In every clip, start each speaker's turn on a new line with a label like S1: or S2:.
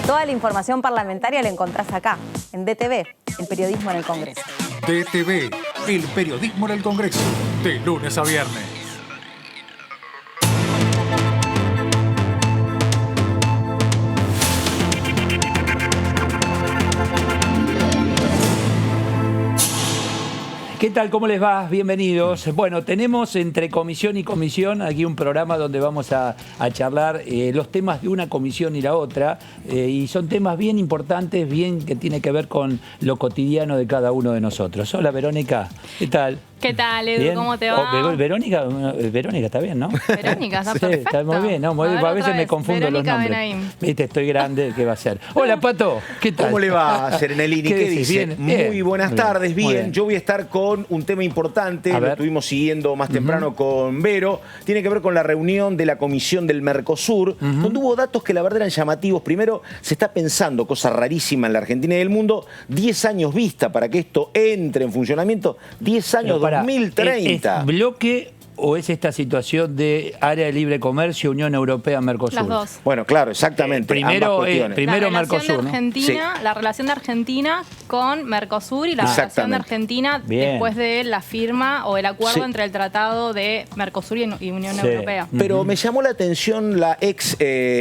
S1: Toda la información parlamentaria la encontrás acá, en DTV, el periodismo en el Congreso.
S2: DTV, el periodismo en el Congreso, de lunes a viernes.
S3: ¿Qué tal? ¿Cómo les va? Bienvenidos. Bueno, tenemos entre comisión y comisión aquí un programa donde vamos a charlar los temas de una comisión y la otra, y son temas bien importantes, bien que tiene que ver con lo cotidiano de cada uno de nosotros. Hola, Verónica. ¿Qué tal?
S4: ¿Qué tal, Edu?
S3: ¿Bien?
S4: ¿Cómo te va?
S3: Verónica está bien, ¿no?
S4: Verónica, está
S3: Sí,
S4: perfecto.
S3: está muy bien, ¿no? A veces me confundo
S4: Verónica
S3: los nombres.
S4: Benaim.
S3: Viste, estoy grande, ¿qué va a ser? Hola, Pato, ¿qué tal?
S5: ¿Cómo le va, Serenelini? ¿Qué
S3: decís?
S5: dice?
S3: Bien,
S5: Muy
S3: bien.
S5: buenas
S3: Muy bien,
S5: tardes,
S3: muy
S5: bien.
S3: bien.
S5: Yo voy a estar con un tema importante,
S3: A
S5: lo
S3: ver.
S5: estuvimos siguiendo más temprano con Vero. Tiene que ver con la reunión de la Comisión del Mercosur, donde hubo datos que la verdad eran llamativos. Primero, se está pensando, cosa rarísima en la Argentina y el mundo, 10 años vista para que esto entre en funcionamiento, 10 años,
S3: Pero pará,
S5: 2030.
S3: ¿Es bloque o es esta situación de área de libre comercio, Unión Europea, Mercosur?
S4: Las dos.
S5: Bueno, claro, exactamente.
S3: Primero,
S5: ambas cuestiones.
S3: primero
S4: la relación
S3: Mercosur,
S4: de
S3: ¿no?
S4: Argentina, la relación de Argentina con Mercosur y la relación de
S5: Exactamente.
S4: Argentina
S3: Bien.
S4: después de la firma o el acuerdo
S5: Sí.
S4: entre el Tratado de Mercosur y Unión
S3: Sí.
S4: Europea.
S5: Pero me llamó la atención la ex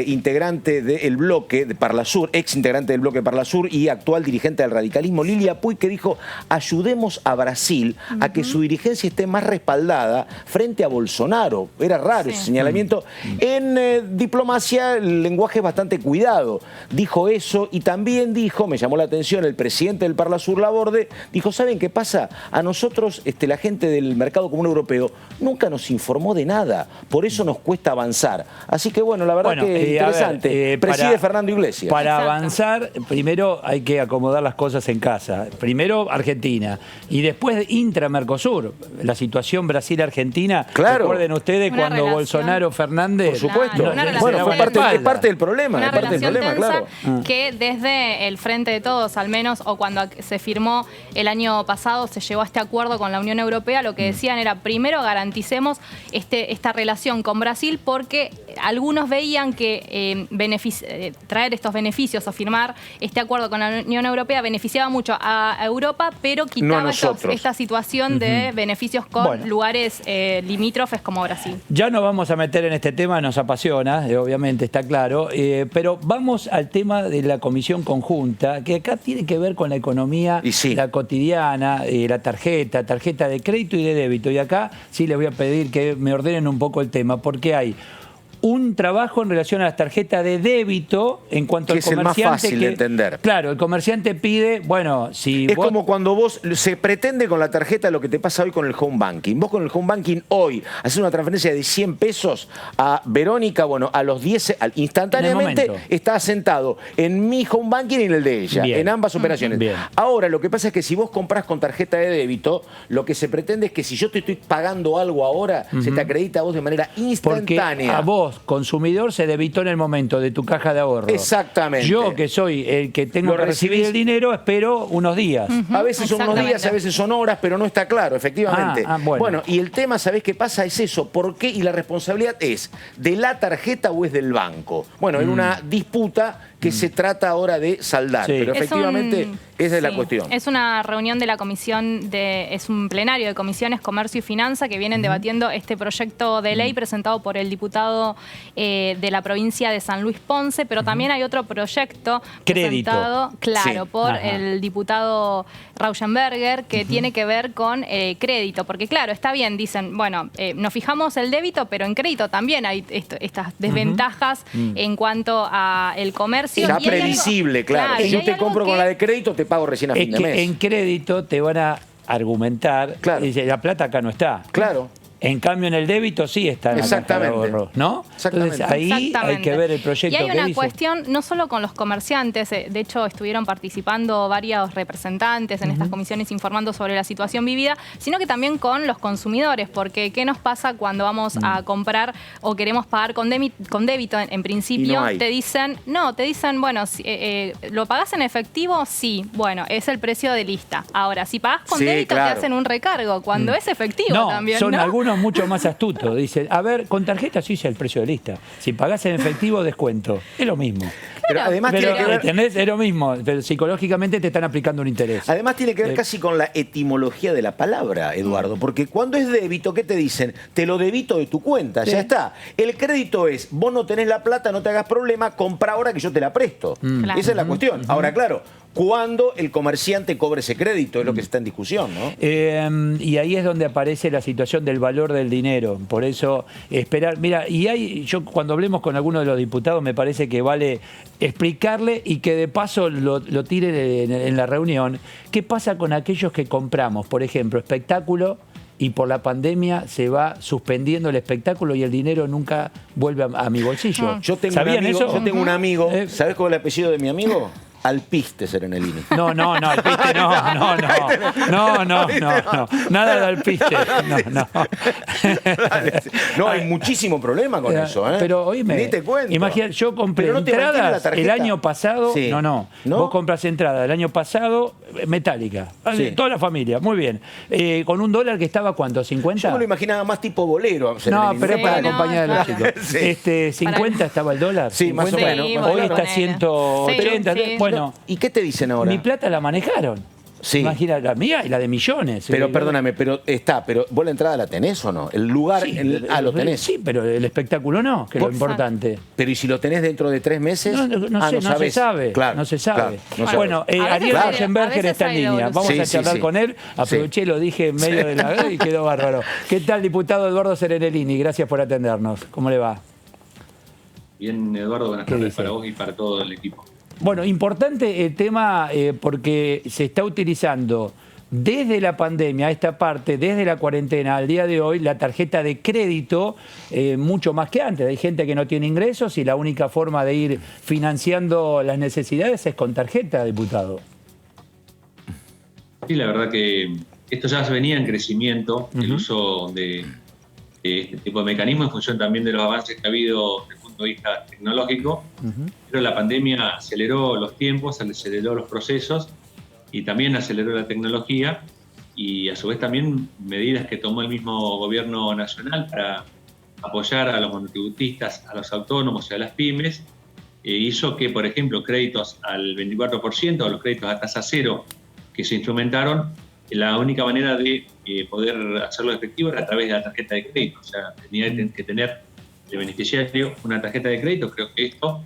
S5: integrante del bloque de Parlasur, ex integrante del bloque Parlasur y actual dirigente del radicalismo, Lilia Puig, que dijo: ayudemos a Brasil a que su dirigencia esté más respaldada frente a Bolsonaro. Era raro ese señalamiento. En diplomacia el lenguaje es bastante cuidado. Dijo eso y también dijo, me llamó la atención, el presidente del Parlasur, Laborde, dijo: ¿saben qué pasa? A nosotros, la gente del Mercado Común Europeo, nunca nos informó de nada. Por eso nos cuesta avanzar. Así que bueno, la verdad que interesante.
S3: A ver,
S5: Preside Fernando Iglesias.
S3: Para
S4: Exacto.
S3: avanzar, primero hay que acomodar las cosas en casa. Primero Argentina y después intra-Mercosur. La situación Brasil-Argentina.
S5: Claro.
S3: Recuerden ustedes
S4: Una
S3: cuando
S4: relación.
S3: Bolsonaro Fernández.
S5: Por supuesto.
S4: Claro, una
S5: Bueno,
S4: relación
S5: fue
S4: tensa.
S5: parte del problema.
S4: Una
S5: es parte del
S4: relación
S5: problema,
S4: tensa
S5: claro.
S4: que desde el Frente de Todos, al menos, o cuando se firmó el año pasado, se llegó a este acuerdo con la Unión Europea, lo que decían era: primero garanticemos esta relación con Brasil, porque algunos veían que traer estos beneficios o firmar este acuerdo con la Unión Europea beneficiaba mucho a Europa, pero
S5: No a
S4: quitaba
S5: nosotros.
S4: esta situación de beneficios con
S3: Bueno.
S4: lugares limítrofes como Brasil.
S3: Ya nos vamos a meter en este tema, nos apasiona, obviamente, está claro, pero vamos al tema de la comisión conjunta, que acá tiene que ver con la economía,
S5: Y sí.
S3: la cotidiana, la tarjeta de crédito y de débito. Y acá sí les voy a pedir que me ordenen un poco el tema, porque hay un trabajo en relación a las tarjetas de débito en cuanto
S5: Que
S3: al
S5: es el más
S3: comerciante.
S5: fácil de entender.
S3: Claro, el comerciante pide, bueno, si
S5: Es
S3: vos...
S5: como cuando se pretende con la tarjeta lo que te pasa hoy con el home banking. Vos con el home banking hoy haces una transferencia de 100 pesos a Verónica, bueno, a los 10, instantáneamente
S3: En el momento.
S5: está sentado en mi home banking y en el de ella,
S3: Bien.
S5: en ambas operaciones.
S3: Bien.
S5: Ahora, lo que pasa es que si vos comprás con tarjeta de débito, lo que se pretende es que si yo te estoy pagando algo ahora, se te acredita a vos de manera
S3: Porque
S5: instantánea.
S3: a vos, consumidor, se debitó en el momento de tu caja de ahorro.
S5: Exactamente.
S3: Yo, que soy el que tengo
S5: Lo
S3: que recibir
S5: recibís.
S3: el dinero, espero unos días.
S5: A veces son unos días,
S4: Exactamente.
S5: a veces son horas, pero no está claro, efectivamente.
S3: Bueno.
S5: Y el tema, ¿sabés qué pasa? Es eso. ¿Por qué? Y la responsabilidad es ¿de la tarjeta o es del banco? Bueno, en una disputa que se trata ahora de saldar.
S3: Sí.
S5: Pero
S4: Es
S5: efectivamente, esa es la
S4: sí,
S5: cuestión.
S4: Es una reunión de la comisión, es un plenario de comisiones Comercio y Finanza que vienen debatiendo este proyecto de ley presentado por el diputado de la provincia de San Luis Ponce, pero también hay otro proyecto
S3: Crédito.
S4: presentado, claro,
S5: Sí.
S4: por
S3: Ajá.
S4: el diputado Rauschenberger, que tiene que ver con crédito, porque claro, está bien, dicen, bueno, nos fijamos el débito, pero en crédito también hay estas desventajas en cuanto a el comercio.
S5: Ya
S4: Y hay algo-
S5: previsible, claro.
S4: y
S5: Si yo
S4: hay
S5: te
S4: algo
S5: compro con
S4: que-
S5: la de crédito, te pago recién a
S3: Es
S5: fin de
S3: que
S5: mes.
S3: en crédito te van a argumentar,
S5: Claro.
S3: dice, la plata acá no está.
S5: Claro.
S3: En cambio, en el débito sí está en la caja de
S5: Exactamente.
S3: ahorro, ¿no?
S5: Exactamente.
S3: Entonces ahí hay
S4: Exactamente.
S3: que ver el proyecto
S4: Y hay
S3: que
S4: una
S3: dice.
S4: cuestión, no solo con los comerciantes, de hecho estuvieron participando varios representantes en estas comisiones informando sobre la situación vivida, sino que también con los consumidores, porque ¿qué nos pasa cuando vamos a comprar o queremos pagar con débito en principio?
S5: Y no hay.
S4: Te dicen, bueno, ¿lo pagás en efectivo? Sí, bueno, es el precio de lista. Ahora, si pagás con
S5: Sí,
S4: débito
S5: claro.
S4: te hacen un recargo, cuando es efectivo
S3: No,
S4: también,
S3: son
S4: ¿no?
S3: algunos es mucho más astuto. Dice, a ver, con tarjeta sí es el precio de lista. Si pagás en efectivo, descuento. Es lo mismo.
S5: Pero además
S3: Pero,
S5: tiene que ver...
S3: ¿entendés? Es lo mismo. Pero psicológicamente te están aplicando un interés.
S5: Además tiene que ver casi con la etimología de la palabra, Eduardo, porque cuando es débito, ¿qué te dicen? Te lo debito de tu cuenta,
S3: Sí.
S5: ya está. El crédito es, vos no tenés la plata, no te hagas problema, compra ahora que yo te la presto.
S4: Claro.
S5: Esa es la cuestión. Ahora, claro, ¿cuándo el comerciante cobra ese crédito? Es lo que está en discusión, ¿no?
S3: Y ahí es donde aparece la situación del valor del dinero. Por eso, esperar. Mira, yo cuando hablemos con alguno de los diputados, me parece que vale explicarle y que de paso lo tire en la reunión. ¿Qué pasa con aquellos que compramos, por ejemplo, espectáculo? Y por la pandemia se va suspendiendo el espectáculo y el dinero nunca vuelve a mi bolsillo.
S5: Yo tengo un
S3: ¿Sabían
S5: amigo,
S3: eso?
S5: yo tengo un amigo,
S3: Eh.
S5: ¿sabés cuál es el apellido de mi amigo? Alpiste Serenelini.
S3: No, alpiste no. Nada de alpiste. No.
S5: No, hay muchísimo problema con eso, ¿eh?
S3: Pero oíme,
S5: ni te cuento.
S3: imagínate, yo compré
S5: Pero no te mantiene la
S3: entradas
S5: tarjeta.
S3: el año pasado.
S5: Sí.
S3: No. Vos compras entradas el año pasado, Metallica.
S5: Sí.
S3: Toda la familia, muy bien. Con un dólar que estaba, ¿cuánto? ¿50?
S5: Yo me lo imaginaba más tipo bolero.
S3: No,
S5: Serenelini.
S3: pero es para
S4: no,
S3: acompañar a los
S4: claro.
S3: chicos.
S5: Sí.
S3: 50 estaba el dólar.
S5: Sí, más o
S3: 50.
S5: menos.
S4: Sí,
S3: Hoy
S4: bueno,
S3: está
S4: ponele.
S3: 180.
S4: Sí, sí.
S3: Bueno,
S5: ¿Y qué te dicen ahora?
S3: mi plata la manejaron.
S5: Sí.
S3: Imagina la mía y la de millones.
S5: Pero perdóname, pero ¿vos la entrada la tenés o no? El lugar,
S3: Sí,
S5: lo tenés.
S3: Sí, pero el espectáculo no, que es lo
S5: Vos-
S3: importante.
S5: Pero ¿y si lo tenés dentro de 3 meses?
S3: No se
S5: sabés.
S3: sabe.
S5: Claro,
S3: no se sabe.
S5: claro, no sabés.
S3: Bueno,
S4: veces
S3: Ariel
S4: hay-
S3: Rosenberger
S4: a veces
S3: está en
S4: hay
S3: línea.
S4: devolución.
S3: Vamos a
S5: Sí,
S3: charlar
S5: sí.
S3: con él. Aproveché, lo dije en medio de la y quedó bárbaro. ¿Qué tal, diputado Eduardo Serenelini? Gracias por atendernos. ¿Cómo le va?
S6: Bien, Eduardo, buenas
S3: ¿Qué
S6: tardes
S3: dice?
S6: para vos y para todo el equipo.
S3: Bueno, importante el tema porque se está utilizando desde la pandemia, esta parte, desde la cuarentena al día de hoy, la tarjeta de crédito mucho más que antes. Hay gente que no tiene ingresos y la única forma de ir financiando las necesidades es con tarjeta, diputado.
S6: Sí, la verdad que esto ya se venía en crecimiento, el uso de este tipo de mecanismos en función también de los avances que ha habido desde el punto de vista tecnológico, pero la pandemia aceleró los tiempos, aceleró los procesos y también aceleró la tecnología y a su vez también medidas que tomó el mismo gobierno nacional para apoyar a los monotributistas, a los autónomos y a las pymes, hizo que, por ejemplo, créditos al 24% o los créditos a tasa cero que se instrumentaron, la única manera de poder hacerlo efectivo era a través de la tarjeta de crédito. O sea, tenía que tener de beneficiario una tarjeta de crédito. Creo que esto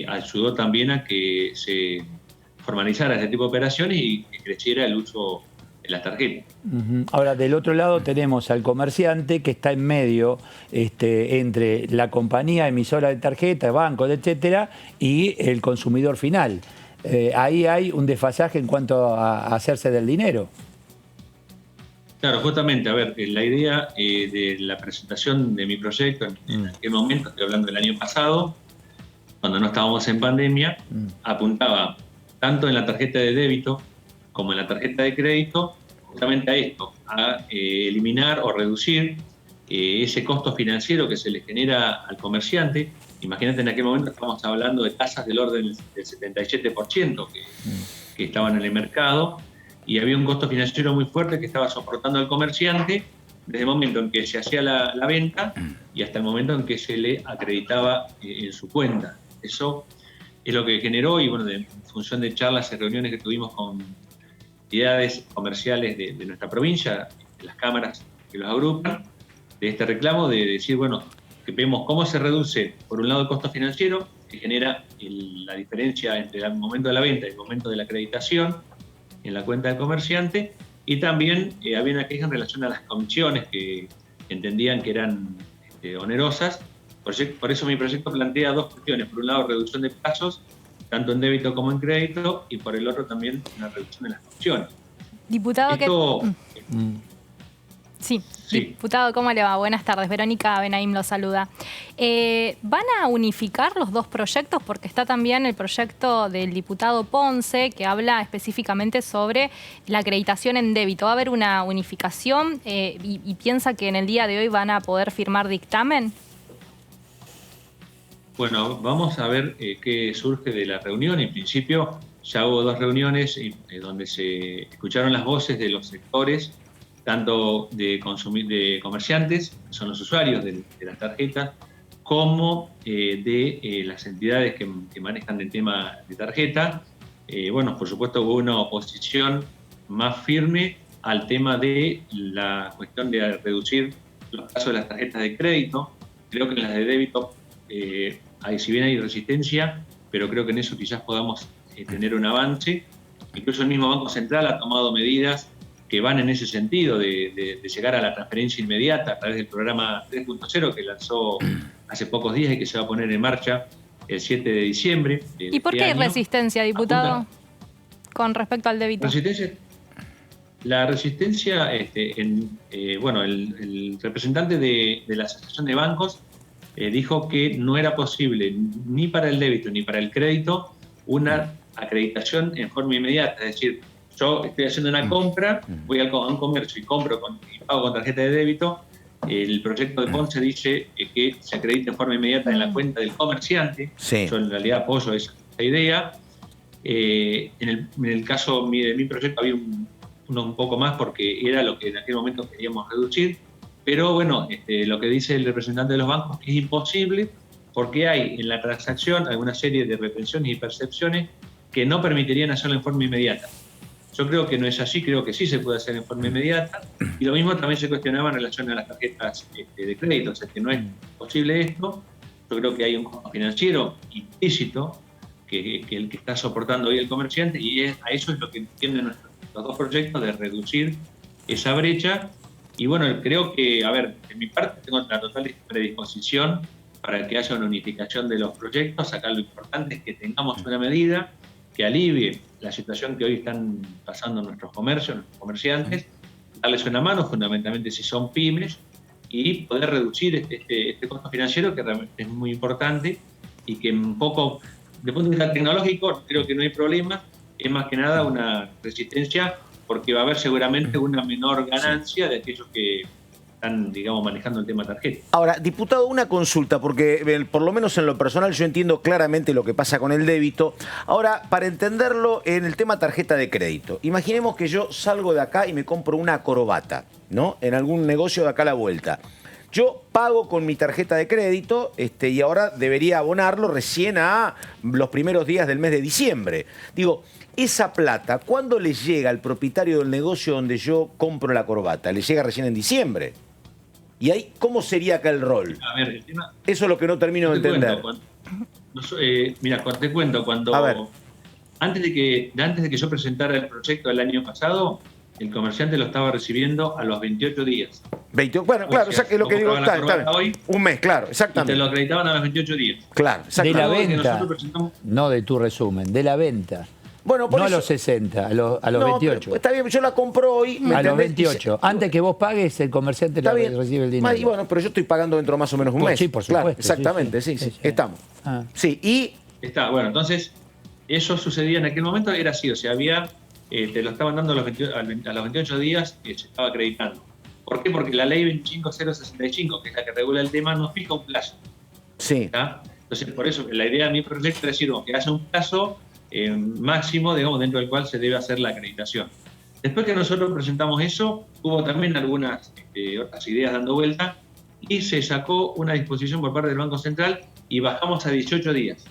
S6: ayudó también a que se formalizara este tipo de operaciones y que creciera el uso de las tarjetas.
S3: Ahora, del otro lado tenemos al comerciante que está en medio entre la compañía emisora de tarjeta, bancos, etcétera, y el consumidor final. Ahí hay un desfasaje en cuanto a hacerse del dinero.
S6: Claro, justamente, a ver, la idea de la presentación de mi proyecto, en aquel momento, estoy hablando del año pasado, cuando no estábamos en pandemia, apuntaba tanto en la tarjeta de débito como en la tarjeta de crédito, justamente a esto, a eliminar o reducir ese costo financiero que se le genera al comerciante. Imagínate, en aquel momento estamos hablando de tasas del orden del 77% que estaban en el mercado, y había un costo financiero muy fuerte que estaba soportando al comerciante desde el momento en que se hacía la venta y hasta el momento en que se le acreditaba en su cuenta. Eso es lo que generó, y bueno, en función de charlas y reuniones que tuvimos con entidades comerciales de nuestra provincia, de las cámaras que los agrupan, de este reclamo de decir, bueno, que vemos cómo se reduce, por un lado, el costo financiero, que genera la diferencia entre el momento de la venta y el momento de la acreditación en la cuenta del comerciante, y también había una queja en relación a las comisiones que entendían que eran onerosas. Por eso mi proyecto plantea dos cuestiones. Por un lado, reducción de plazos, tanto en débito como en crédito, y por el otro también una reducción de las comisiones.
S4: Diputado,
S6: Esto,
S4: Sí,
S6: Sí.
S4: diputado, ¿cómo le va? Buenas tardes. Verónica Benaim lo saluda. ¿Van a unificar los dos proyectos? Porque está también el proyecto del diputado Ponce, que habla específicamente sobre la acreditación en débito. ¿Va a haber una unificación y piensa que en el día de hoy van a poder firmar dictamen?
S6: Bueno, vamos a ver qué surge de la reunión. En principio ya hubo dos reuniones donde se escucharon las voces de los sectores tanto de comerciantes, que son los usuarios de las tarjetas, como de las entidades que manejan el tema de tarjeta. Bueno, por supuesto hubo una oposición más firme al tema de la cuestión de reducir los plazos de las tarjetas de crédito. Creo que en las de débito, si bien hay resistencia, pero creo que en eso quizás podamos tener un avance. Incluso el mismo Banco Central ha tomado medidas que van en ese sentido, de llegar a la transferencia inmediata a través del programa 3.0 que lanzó hace pocos días y que se va a poner en marcha el 7 de diciembre.
S4: ¿Y por qué hay resistencia, diputado, con respecto al débito?
S6: La resistencia, bueno, el representante de la Asociación de Bancos dijo que no era posible ni para el débito ni para el crédito una acreditación en forma inmediata. Es decir, yo estoy haciendo una compra, voy a un comercio y pago con tarjeta de débito. El proyecto de Ponce dice que se acredite en forma inmediata en la cuenta del comerciante.
S5: Sí.
S6: Yo en realidad apoyo esa idea. En el caso de mi proyecto había un poco más porque era lo que en aquel momento queríamos reducir. Pero bueno, lo que dice el representante de los bancos es imposible porque hay en la transacción alguna serie de retenciones y percepciones que no permitirían hacerlo en forma inmediata. Yo creo que no es así, creo que sí se puede hacer en forma inmediata. Y lo mismo también se cuestionaba en relación a las tarjetas de crédito, o sea, que no es posible esto. Yo creo que hay un costo financiero implícito que el que está soportando hoy el comerciante, y a eso es lo que entienden los dos proyectos, de reducir esa brecha. Y bueno, creo que, a ver, de mi parte tengo la total predisposición para que haya una unificación de los proyectos. Acá lo importante es que tengamos una medida que alivie la situación que hoy están pasando nuestros comercios, nuestros comerciantes, darles una mano, fundamentalmente si son pymes, y poder reducir este costo financiero que realmente es muy importante y que un poco, desde el punto de vista tecnológico, creo que no hay problema, es más que nada una resistencia porque va a haber seguramente una menor ganancia de aquellos que están, digamos, manejando el tema tarjeta.
S5: Ahora, diputado, una consulta, porque por lo menos en lo personal yo entiendo claramente lo que pasa con el débito. Ahora, para entenderlo en el tema tarjeta de crédito, imaginemos que yo salgo de acá y me compro una corbata, ¿no? En algún negocio de acá a la vuelta. Yo pago con mi tarjeta de crédito y ahora debería abonarlo recién a los primeros días del mes de diciembre. Digo, esa plata, ¿cuándo le llega al propietario del negocio donde yo compro la corbata? ¿Le llega recién en diciembre? ¿Y ahí cómo sería acá el rol?
S6: A ver, el tema...
S5: Eso es lo que no termino de entender.
S6: Mira, te cuento, antes de que yo presentara el proyecto el año pasado, el comerciante lo estaba recibiendo a los 28 días.
S5: Bueno, claro, o sea, que lo que digo está bien.
S6: Hoy,
S5: un mes, claro, exactamente.
S6: Y te lo acreditaban a los 28 días.
S5: Claro, exactamente.
S3: De la venta,
S6: presentamos...
S3: no de tu resumen, de la venta.
S5: Bueno, por
S3: no
S5: eso...
S3: a los 60, a los 28.
S5: Está bien, yo la compro hoy.
S3: A los 28. Antes que vos pagues, el comerciante recibe el dinero.
S5: Y bueno, pero yo estoy pagando dentro más o menos un mes.
S3: Sí, por supuesto.
S5: Claro, exactamente, sí. Estamos. Sí, y...
S6: Bueno, entonces, eso sucedía en aquel momento, era así, o sea, te lo estaban dando a los 28 días y se estaba acreditando. ¿Por qué? Porque la ley 25065, que es la que regula el tema, no fija un plazo.
S5: Sí.
S6: ¿Está? Entonces, por eso, la idea de mi proyecto es decir, que haya un plazo máximo, digamos, dentro del cual se debe hacer la acreditación. Después que nosotros presentamos eso, hubo también algunas otras ideas dando vuelta y se sacó una disposición por parte del Banco Central y bajamos a 18 días.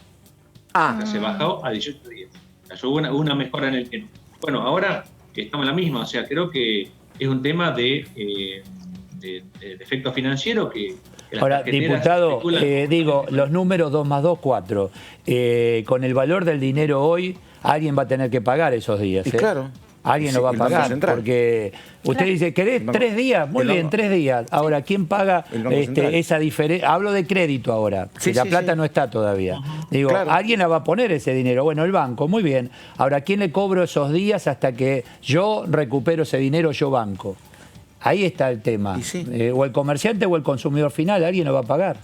S6: O sea, se bajó a 18 días. O sea, hubo una mejora en el tema. Bueno, ahora estamos en la misma, o sea, creo que es un tema de efecto financiero que
S3: ahora, diputado, digo, los números 2 más 2, 4. Con el valor del dinero hoy, alguien va a tener que pagar esos días.
S5: Claro.
S3: Alguien lo va a pagar, porque usted dice, ¿querés 3 días? Muy bien, 3 días. Ahora, ¿quién paga esa diferencia? Hablo de crédito ahora, que la plata no está todavía. Digo, alguien la va a poner ese dinero. Bueno, el banco, muy bien. Ahora, ¿quién le cobro esos días hasta que yo recupero ese dinero, yo banco? Ahí está el tema. O el comerciante o el consumidor final, alguien lo va a pagar.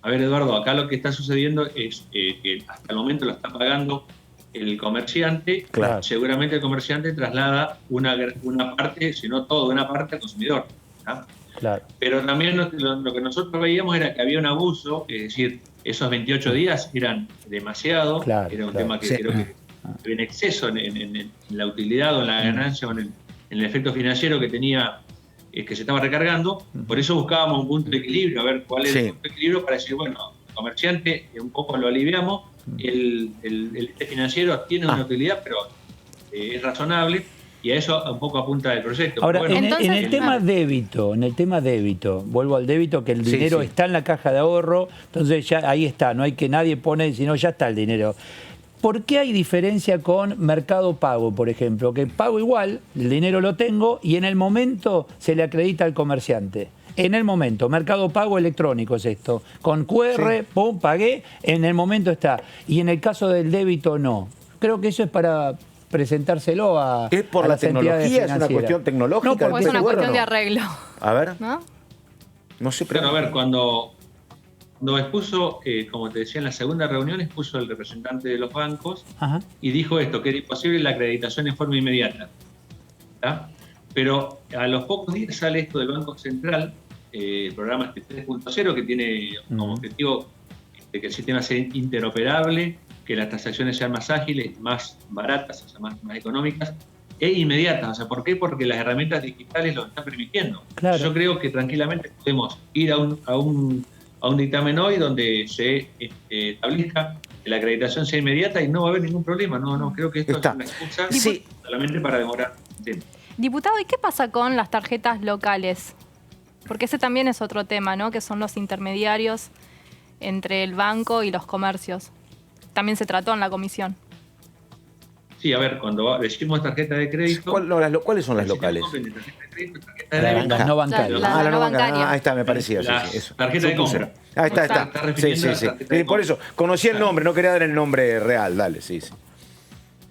S6: A ver, Eduardo, acá lo que está sucediendo es que hasta el momento lo está pagando el comerciante.
S5: Claro.
S6: Seguramente el comerciante traslada una parte, si no toda una parte al consumidor. ¿No?
S3: Claro.
S6: Pero también lo que nosotros veíamos era que había un abuso, es decir, esos 28 días eran demasiado, era un tema que creo que había en exceso en la utilidad o en la ganancia o en el efecto financiero que tenía, que se estaba recargando. Por eso buscábamos un punto de equilibrio, a ver cuál es el punto de equilibrio para decir, bueno, el comerciante un poco lo aliviamos, el financiero tiene una utilidad, pero es razonable, y a eso un poco apunta el proyecto.
S3: Ahora,
S6: Bueno,
S3: en el tema débito, vuelvo al débito, que el dinero está en la caja de ahorro, entonces ya ahí está, no hay que nadie pone, sino ya está el dinero. ¿Por qué hay diferencia con Mercado Pago, por ejemplo? Que pago igual, el dinero lo tengo y en el momento se le acredita al comerciante. En el momento, Mercado Pago electrónico es esto. Con QR, pum, pagué, en el momento está. Y en el caso del débito, no. Creo que eso es para presentárselo a
S5: ¿Es por
S3: a
S5: la
S3: las entidades
S5: tecnología? ¿Es una
S3: financieras.
S5: cuestión tecnológica?
S3: No,
S4: O es una cuestión de
S5: no.
S4: arreglo.
S5: A ver,
S4: ¿No?
S5: no sé, pero...
S6: Claro, a ver, cuando expuso, como te decía, en la segunda reunión expuso el representante de los bancos
S3: Ajá.
S6: y dijo esto, que era imposible la acreditación en forma inmediata. ¿Tá? Pero a los pocos días sale esto del Banco Central, el programa 3.0, que tiene como objetivo que el sistema sea interoperable, que las transacciones sean más ágiles, más baratas, o sea, más económicas e inmediatas. O sea, ¿por qué? Porque las herramientas digitales lo están permitiendo.
S3: Claro.
S6: Yo creo que tranquilamente podemos ir a un dictamen hoy donde se establezca que la acreditación sea inmediata y no va a haber ningún problema. No creo que esto
S5: Está.
S6: es una excusa
S5: Sí.
S6: solamente para demorar el tiempo.
S4: Diputado, ¿y qué pasa con las tarjetas locales? Porque ese también es otro tema, ¿no? Que son los intermediarios entre el banco y los comercios. También se trató en la comisión.
S6: Sí, a ver, cuando decimos tarjeta de crédito...
S5: ¿Cuáles son las locales?
S6: Tarjeta de crédito, tarjeta de débito.
S3: Las no bancarias.
S4: La no bancaria.
S5: Ahí está, me parecía.
S6: Las
S5: eso.
S6: tarjetas de
S5: Supuse.
S6: compra.
S5: Ahí está.
S6: Está refiriendo a la tarjeta de
S5: Por
S6: compra.
S5: eso, conocí el nombre, no quería dar el nombre real. Dale, sí.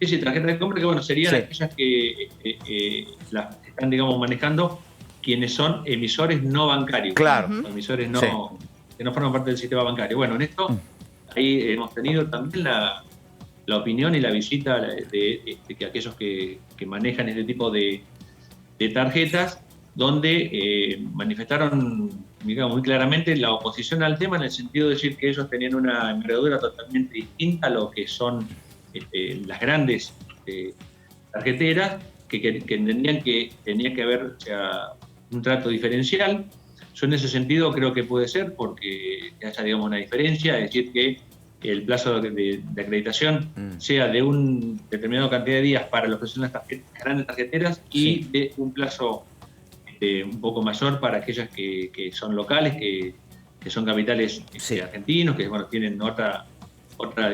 S6: Sí, tarjetas de compra que, bueno, serían aquellas que las están, digamos, manejando quienes son emisores no bancarios.
S5: Claro.
S6: Emisores que no forman parte del sistema bancario. Bueno, en esto, ahí hemos tenido también la opinión y la visita de que aquellos que manejan este tipo de tarjetas, donde manifestaron, digamos, muy claramente la oposición al tema, en el sentido de decir que ellos tenían una envergadura totalmente distinta a lo que son las grandes tarjeteras, que entendían que tenía que haber, o sea, un trato diferencial. Yo en ese sentido creo que puede ser, porque haya, digamos, una diferencia, es decir, que el plazo de acreditación sea de una determinada cantidad de días para los que son las grandes tarjeteras y de un plazo un poco mayor para aquellas que son locales, que son capitales argentinos, que, bueno, tienen otra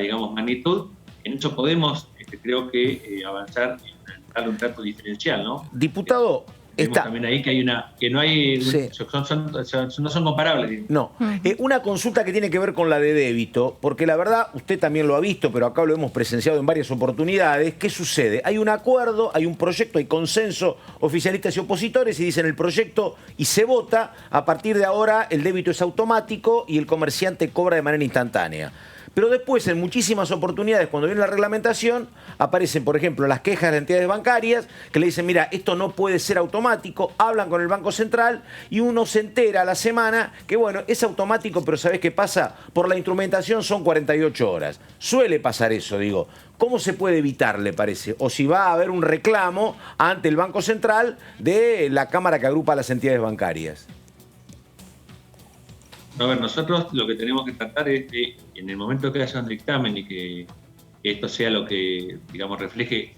S6: digamos, magnitud. En eso podemos, creo que, avanzar en darle un trato diferencial, ¿no?
S5: Diputado,
S6: Vemos también ahí que no hay, no son comparables. Digamos.
S5: No, una consulta que tiene que ver con la de débito, porque la verdad, usted también lo ha visto, pero acá lo hemos presenciado en varias oportunidades. ¿Qué sucede? Hay un acuerdo, hay un proyecto, hay consenso, oficialistas y opositores, y dicen el proyecto y se vota. A partir de ahora el débito es automático y el comerciante cobra de manera instantánea. Pero después, en muchísimas oportunidades, cuando viene la reglamentación, aparecen, por ejemplo, las quejas de entidades bancarias que le dicen, mira, esto no puede ser automático, hablan con el Banco Central y uno se entera a la semana que, bueno, es automático, pero ¿sabés qué pasa? Por la instrumentación son 48 horas. Suele pasar eso, digo. ¿Cómo se puede evitar, le parece? O si va a haber un reclamo ante el Banco Central de la Cámara que agrupa a las entidades bancarias.
S6: A ver, nosotros lo que tenemos que tratar es de, en el momento que haya un dictamen y que esto sea lo que, digamos, refleje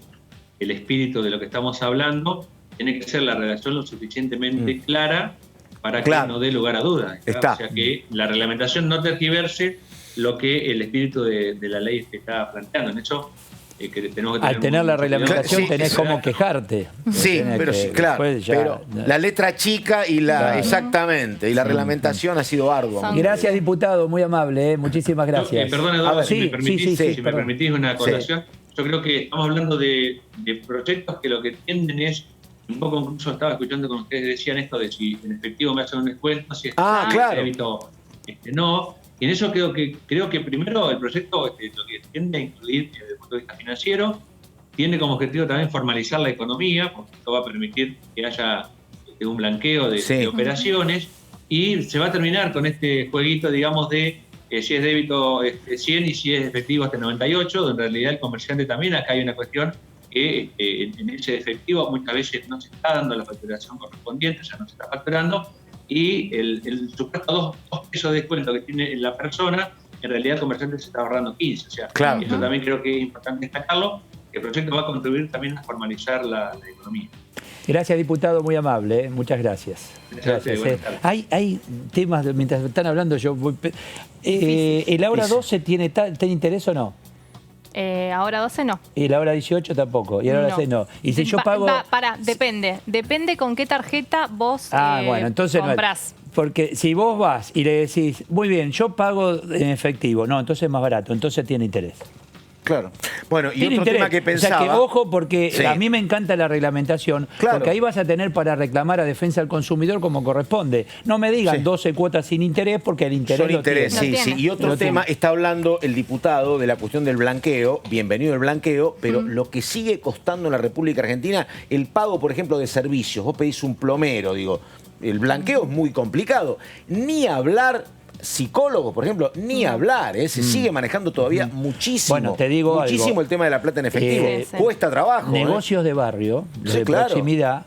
S6: el espíritu de lo que estamos hablando, tiene que ser la redacción lo suficientemente clara para que no dé lugar a dudas. O sea, que la reglamentación no tergiverse lo que el espíritu de la ley está planteando. En hecho, que tenemos que tener
S3: al tener la reglamentación tenés como quejarte.
S5: Sí, pero sí, claro. Pero la letra chica y la...
S3: Claro.
S5: Exactamente. Y la reglamentación ha sido ardua.
S3: Gracias, diputado. Muy amable. Muchísimas gracias.
S6: Perdón, Eduardo, si me
S3: me
S6: permitís una acotación. Yo creo que estamos hablando de proyectos que lo que tienden es, un poco incluso estaba escuchando con ustedes decían esto de si en efectivo me hacen un descuento, si es
S5: claro.
S6: débito, no. Y en eso creo que primero el proyecto lo que tiende a incluir desde el punto de vista financiero, tiene como objetivo también formalizar la economía, porque esto va a permitir que haya un blanqueo de operaciones, y se va a terminar con este jueguito, digamos, de si es débito 100 y si es efectivo hasta 98, donde en realidad el comerciante también, acá hay una cuestión que en ese efectivo muchas veces no se está dando la facturación correspondiente, o sea, no se está facturando, y el supuesto 2 pesos de descuento que tiene la persona, en realidad el comerciante se está ahorrando 15. O sea,
S5: Claro.
S6: eso también creo que es importante destacarlo, que el proyecto va a contribuir también a formalizar la economía.
S3: Gracias, diputado, muy amable. Muchas gracias.
S6: Gracias a usted, buenas tardes.
S3: Hay temas, mientras están hablando yo voy... ¿El ahora 12 tiene interés o no?
S4: Ahora 12 no.
S3: Y la hora 18 tampoco, y la hora 6 no. Y si yo pago...
S4: Depende con qué tarjeta vos
S3: bueno, entonces
S4: comprás.
S3: Porque si vos vas y le decís, muy bien, yo pago en efectivo, no, entonces es más barato, entonces tiene interés.
S5: Claro. Bueno, y
S3: Tiene
S5: otro
S3: interés.
S5: tema que pensaba...
S3: O sea, que ojo, porque
S5: Sí.
S3: a mí me encanta la reglamentación,
S5: Claro.
S3: porque ahí vas a tener para reclamar a defensa del consumidor como corresponde. No me digan
S5: Sí.
S3: 12 cuotas sin interés, porque el interés
S5: Son
S3: lo
S5: interés,
S3: tiene.
S5: sí,
S4: Lo
S5: sí. Y otro
S3: Lo
S5: tema,
S3: tiene.
S5: está hablando el diputado de la cuestión del blanqueo, bienvenido el blanqueo, pero lo que sigue costando en la República Argentina, el pago, por ejemplo, de servicios. Vos pedís un plomero, digo, el blanqueo es muy complicado. Ni hablar... psicólogos, por ejemplo, ni hablar, se sigue manejando todavía muchísimo.
S3: Bueno, te digo
S5: muchísimo
S3: algo.
S5: el tema de la plata en efectivo.
S4: Sí.
S5: Cuesta trabajo.
S3: Negocios de barrio,
S5: Sí,
S3: de
S5: claro.
S3: proximidad,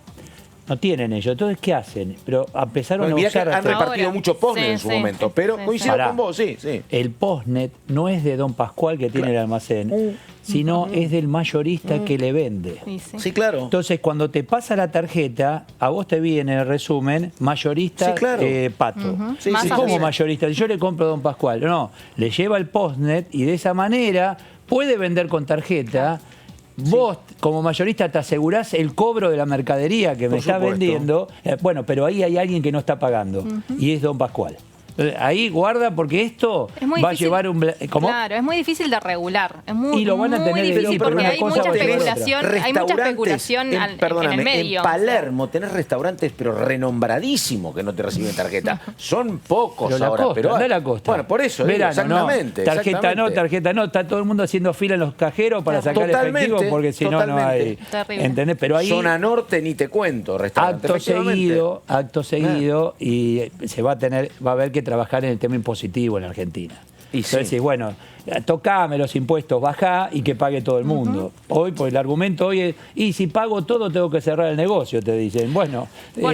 S3: no tienen ellos. Entonces, ¿qué hacen? Pero empezaron
S5: Bueno,
S3: a
S5: mirá que
S3: usar...
S5: han repartido
S4: Ahora.
S5: mucho postnet
S4: Sí,
S5: en su
S4: sí,
S5: momento,
S4: sí,
S5: pero
S4: sí,
S5: coincido
S3: Pará.
S5: con vos, sí, sí.
S3: El postnet no es de don Pascual que tiene el almacén, sino es del mayorista que le vende.
S4: Sí, sí.
S5: Sí, claro.
S3: Entonces, cuando te pasa la tarjeta, a vos te viene en el resumen mayorista
S5: Sí, claro.
S3: Pato.
S5: Sí,
S4: Más
S5: sí,
S3: ¿Cómo
S4: arriba.
S3: mayorista? Yo le compro a don Pascual. No, le lleva el postnet y de esa manera puede vender con tarjeta. Vos, como mayorista, te asegurás el cobro de la mercadería que me
S5: Por
S3: está
S5: supuesto.
S3: vendiendo. Bueno, pero ahí hay alguien que no está pagando y es don Pascual. Entonces, ahí guarda porque esto
S4: Es muy
S3: va a
S4: difícil.
S3: llevar un... ¿Cómo?
S4: Claro, es muy difícil de regular. Es muy,
S3: Y lo van a
S4: muy
S3: tener que
S4: difícil
S3: ir, pero
S4: porque
S3: una
S4: hay
S3: cosa
S4: mucha
S3: va a llevar a otra.
S4: especulación, hay mucha especulación en el medio.
S5: En Palermo tenés restaurantes pero renombradísimos que no te reciben tarjeta. Son pocos
S3: Pero la
S5: ahora,
S3: costa,
S5: pero
S3: anda a la costa.
S5: Bueno, por eso,
S3: Verano,
S5: exactamente.
S3: no. Tarjeta
S5: exactamente.
S3: no, tarjeta no. Está todo el mundo haciendo fila en los cajeros para sacar
S5: Totalmente,
S3: efectivo porque si no, no hay...
S4: Terrible.
S3: ¿Entendés? Pero ahí...
S5: Zona norte ni te cuento, restaurante.
S3: Acto seguido, y se va a haber que trabajar en el tema impositivo en Argentina.
S5: Y
S3: Entonces,
S5: sí.
S3: decís, bueno, tocame los impuestos, bajá y que pague todo el mundo. Hoy, pues el argumento hoy es, y si pago todo tengo que cerrar el negocio, te dicen. Bueno,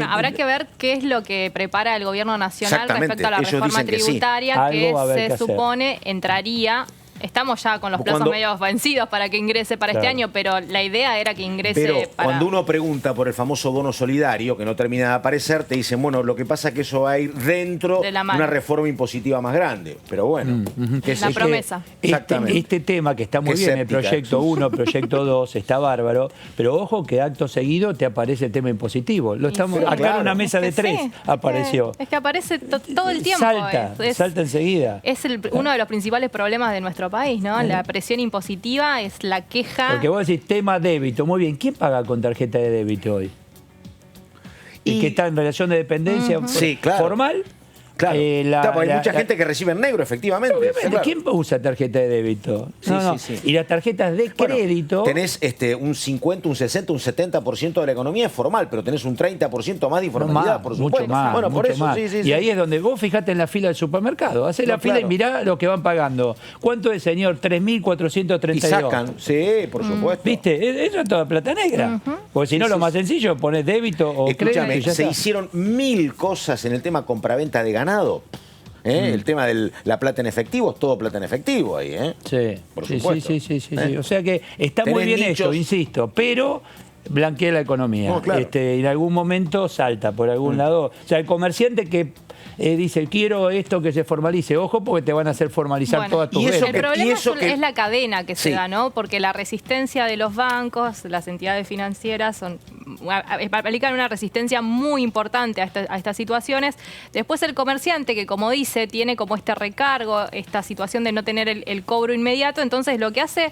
S4: Habrá que ver qué es lo que prepara el gobierno nacional
S5: Exactamente,
S4: respecto a la
S5: ellos
S4: reforma
S5: dicen que sí.
S4: tributaria
S3: Algo va a haber
S4: que
S3: que
S4: se
S3: hacer.
S4: supone entraría. Estamos ya con los plazos
S5: Cuando-
S4: medio vencidos para que ingrese para este
S3: Claro.
S4: año, pero la idea era que ingrese
S5: Pero
S4: para...
S5: cuando uno pregunta por el famoso bono solidario, que no termina de aparecer, te dicen, bueno, lo que pasa es que eso va a ir dentro
S4: De la
S5: de
S4: mano.
S5: una reforma impositiva más grande. Pero bueno, qué sé
S4: La
S5: yo.
S4: promesa.
S5: Exactamente.
S3: Este tema que está muy
S5: Qué
S3: bien, el
S5: escéptica.
S3: proyecto 1, proyecto 2, está bárbaro, pero ojo que acto seguido te aparece el tema impositivo. Lo estamos,
S4: sí.
S3: acá
S5: Claro.
S3: en una mesa de
S4: Es que
S3: 3
S4: sí,
S3: apareció.
S4: Es que aparece todo el tiempo.
S3: Salta enseguida.
S4: Es uno de los principales problemas de nuestro país, ¿no? La presión impositiva es la queja.
S3: Porque vos decís tema débito, muy bien, ¿quién paga con tarjeta de débito hoy? ¿Y que está en relación de dependencia
S5: Sí, claro.
S3: formal?
S5: Claro. Claro, porque hay mucha
S3: la-
S5: gente que recibe en negro, efectivamente.
S3: Obviamente,
S5: Sí, claro.
S3: ¿quién usa tarjeta de débito?
S5: Sí,
S3: No.
S5: sí.
S3: Y las tarjetas de
S5: Bueno,
S3: crédito...
S5: tenés un 50, un 60, un 70% de la economía es formal, pero tenés un 30% más de
S3: No
S5: informalidad,
S3: más,
S5: por
S3: mucho
S5: supuesto.
S3: más,
S5: Bueno, por
S3: mucho
S5: eso,
S3: más.
S5: sí, sí.
S3: Y
S5: sí.
S3: ahí es donde vos fijate en la fila del supermercado. Hacés la
S5: No,
S3: fila
S5: claro.
S3: y mirá lo que van pagando. ¿Cuánto es, señor?
S5: Y
S3: 3.432.
S5: sacan, sí, por supuesto.
S3: ¿Viste? Eso es toda plata negra. Porque si no,
S5: Sí,
S3: lo
S5: sí,
S3: más
S5: sí.
S3: sencillo, pones débito o crédito
S5: Escúchame,
S3: y ya
S5: se
S3: está.
S5: hicieron 1000 cosas en el tema compraventa de ganado. El tema de la plata en efectivo, es todo plata en efectivo ahí, ¿eh?
S3: Sí,
S5: Por
S3: sí,
S5: supuesto.
S3: sí. O sea que está muy
S5: Tenés
S3: bien
S5: nichos.
S3: hecho, insisto, pero blanquea la economía.
S5: No, claro.
S3: En algún momento salta por algún lado. O sea, el comerciante que dice, quiero esto que se formalice, ojo, porque te van a hacer formalizar
S4: Bueno,
S3: todas tus
S5: y eso
S3: ventas.
S4: El
S5: que-
S4: problema
S5: y eso que-
S4: es la cadena que se
S5: Sí.
S4: da, ¿no? Porque la resistencia de los bancos, las entidades financieras aplican una resistencia muy importante a estas situaciones. Después el comerciante, que como dice, tiene como este recargo, esta situación de no tener el cobro inmediato, entonces lo que hace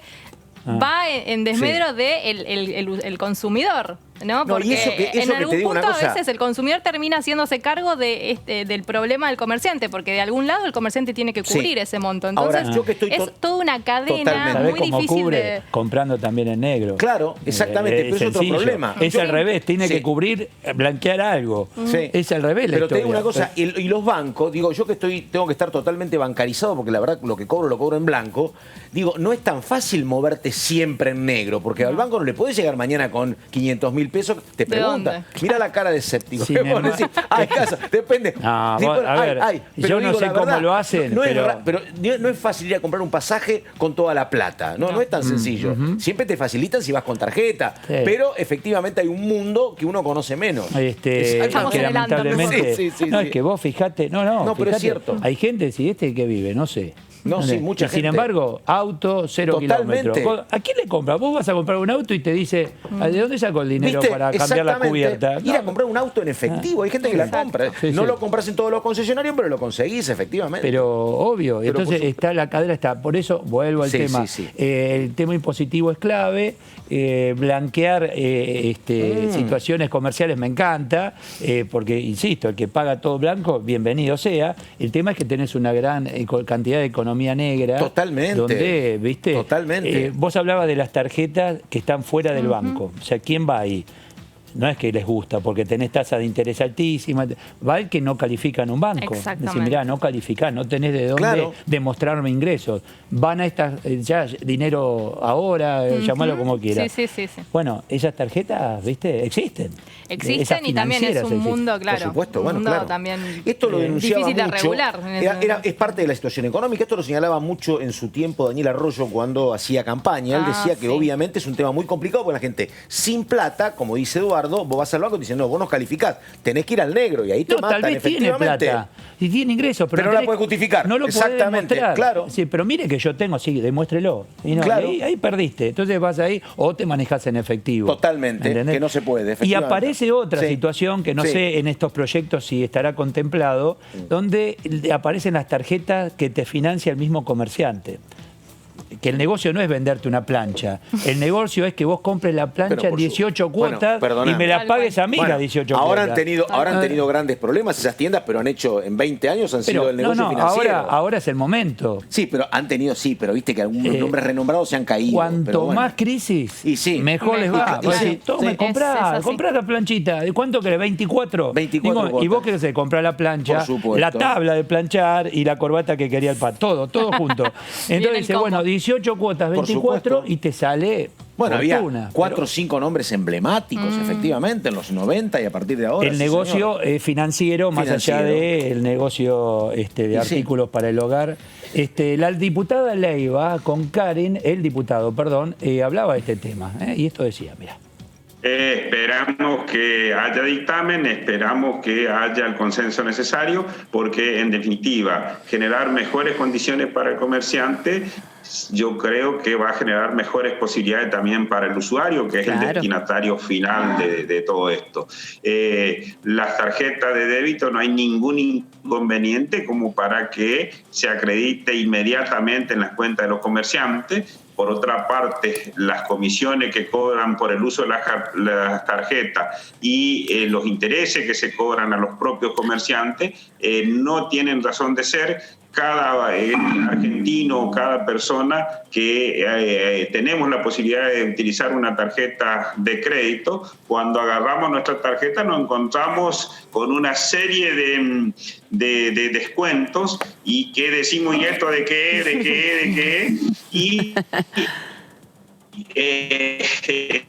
S4: va en desmedro de el consumidor. ¿no?
S5: No, y
S4: Porque
S5: eso que
S4: en
S5: te
S4: algún
S5: digo una
S4: punto a
S5: cosa.
S4: veces el consumidor termina haciéndose cargo del problema del comerciante, porque de algún lado el comerciante tiene que cubrir ese monto. Entonces,
S5: Ahora, yo que estoy
S4: es toda una cadena
S5: totalmente.
S3: ¿Sabés
S4: muy
S3: cómo
S4: difícil
S3: cubre?
S4: de...
S3: Comprando también en negro.
S5: Claro, exactamente, pero es otro
S3: sencillo.
S5: problema.
S3: Es al revés, tiene
S5: Sí.
S3: que cubrir, blanquear algo.
S5: Sí.
S3: Es al revés la
S5: Pero te
S3: historia.
S5: digo una cosa, y los bancos, digo, yo que tengo que estar totalmente bancarizado, porque la verdad lo que cobro lo cobro en blanco, digo, no es tan fácil moverte siempre en negro, porque al banco no le podés llegar mañana con 500.000 pesos, te pregunta.
S4: dónde?
S5: Mira la cara de escéptico.
S3: Sin
S5: Vos decís, ay, casa, depende.
S3: No,
S5: Sí,
S3: vos,
S5: bueno,
S3: a ver,
S5: pero
S3: yo no
S5: digo,
S3: sé
S5: la
S3: cómo
S5: verdad,
S3: lo hacen,
S5: no
S3: pero
S5: no es fácil ir a comprar un pasaje con toda la plata. No es tan sencillo. Siempre te facilitan si vas con tarjeta.
S3: Sí.
S5: Pero efectivamente hay un mundo que uno conoce menos.
S4: Estamos
S3: que
S4: en el antro.
S3: lamentablemente,
S5: Sí,
S3: no,
S5: sí.
S3: es que vos fijate, no,
S5: No, pero es
S3: fijate,
S5: cierto.
S3: hay gente, si que vive, no sé.
S5: No, sí, mucha
S3: Y sin
S5: gente.
S3: embargo, auto, 0
S5: Totalmente.
S3: kilómetros. ¿A quién le compras? Vos vas a comprar un auto y te dice, ¿de dónde sacó el dinero
S5: ¿Viste?
S3: para cambiar la
S5: Exactamente.
S3: cubierta?
S5: Ir a
S3: No,
S5: comprar un auto en efectivo. Hay gente que la compra.
S3: Sí,
S5: No
S3: sí.
S5: lo compras en todos los concesionarios, pero lo conseguís efectivamente.
S3: Pero obvio,
S5: Pero
S3: entonces
S5: por
S3: está la cadena, está. Por eso vuelvo al
S5: Sí,
S3: tema.
S5: sí, sí.
S3: El tema impositivo es clave. Blanquear situaciones comerciales me encanta, porque, insisto, el que paga todo blanco, bienvenido sea. El tema es que tenés una gran cantidad de economía negra.
S5: Totalmente.
S3: Donde, ¿viste?
S5: Totalmente.
S3: Vos hablabas de las tarjetas que están fuera del banco. O sea, ¿quién va ahí? No es que les gusta, porque tenés tasa de interés altísima. Va el que no califica en un banco.
S4: Exactamente.
S3: Decís, mirá, no calificás, no tenés de dónde
S5: Claro.
S3: demostrarme ingresos. Van a estas, ya dinero ahora, llamalo como quieras.
S4: Sí.
S3: Bueno, esas tarjetas, ¿viste? Existen.
S4: Existen
S3: Esas
S4: y también es
S3: financieras
S4: un
S3: existen.
S4: mundo, claro.
S5: Por supuesto,
S4: un
S5: bueno,
S4: mundo
S5: claro.
S4: también
S5: Esto lo denunciaba
S4: difícil de
S5: mucho.
S4: regular.
S5: Es parte de la situación económica. Esto lo señalaba mucho en su tiempo Daniel Arroyo cuando hacía campaña. Él decía que
S4: sí.
S5: obviamente es un tema muy complicado porque la gente sin plata, como dice Eduardo, vos vas al banco y te dicen, no, vos no calificás, tenés que ir al negro y ahí te
S3: No,
S5: matan,
S3: tal vez tiene
S5: efectivamente.
S3: plata y tiene ingresos, pero,
S5: Pero no la
S3: tenés-
S5: puede justificar.
S3: No lo puede
S5: Exactamente,
S3: demostrar.
S5: claro.
S3: Sí, pero mire que yo tengo, sí, demuéstrelo. Y no,
S5: Claro.
S3: y ahí perdiste. Entonces vas ahí o te manejas en efectivo.
S5: Totalmente,
S3: ¿Entendés?
S5: que no se puede,
S3: Y
S5: efectivamente.
S3: aparece otra
S5: Sí.
S3: situación que no
S5: Sí.
S3: sé en estos proyectos si estará contemplado, donde aparecen las tarjetas que te financia el mismo comerciante. Que el negocio no es venderte una plancha. El negocio es que vos compres la plancha
S5: Pero
S3: en
S5: por
S3: 18
S5: bueno,
S3: cuotas y
S5: perdoname.
S3: me la
S4: Tal
S3: pagues
S4: cual.
S3: a mí
S5: Bueno,
S3: las 18
S5: ahora
S3: cuotas.
S5: han tenido grandes problemas esas tiendas, pero han hecho en 20 años han sido
S3: Pero,
S5: el negocio
S3: no,
S5: financiero.
S3: ahora es el momento.
S5: Sí, pero han tenido, pero viste que algunos nombres renombrados se han caído.
S3: Cuanto
S5: pero bueno.
S3: más crisis,
S5: Y sí.
S3: mejor les va.
S5: Y
S3: Vos
S5: sí,
S3: decís, tome,
S5: sí.
S3: comprá,
S4: Es así.
S3: comprá la planchita. ¿De cuánto querés? 24.
S5: 24
S3: y vos
S5: cuotas.
S3: querés hacer, comprar la plancha,
S5: Por supuesto.
S3: la tabla de planchar y la corbata que quería el pan. Todo junto.
S4: Viene
S3: Entonces
S4: el
S3: dice,
S4: combo.
S3: bueno, 18 cuotas,
S5: Por
S3: 24
S5: supuesto.
S3: y te sale
S5: Bueno,
S3: fortuna.
S5: había 4
S3: Pero
S5: o 5 nombres emblemáticos, efectivamente, en los 90 y a partir de ahora.
S3: el
S5: sí,
S3: negocio
S5: señor.
S3: financiero, más allá
S5: Financiero.
S3: del negocio de
S5: Y sí.
S3: artículos para el hogar. La diputada Leiva con Karen, el diputado, perdón, hablaba de este tema. Y esto decía, mira.
S7: Esperamos que haya dictamen, esperamos que haya el consenso necesario, porque en definitiva, generar mejores condiciones para el comerciante, yo creo que va a generar mejores posibilidades también para el usuario, que es el destinatario final de todo esto. Las tarjetas de débito no hay ningún inconveniente como para que se acredite inmediatamente en las cuentas de los comerciantes. Por otra parte, las comisiones que cobran por el uso de las tarjetas y los intereses que se cobran a los propios comerciantes no tienen razón de ser. Cada argentino, cada persona que tenemos la posibilidad de utilizar una tarjeta de crédito, cuando agarramos nuestra tarjeta nos encontramos con una serie de descuentos y que decimos, ¿y esto de qué? Y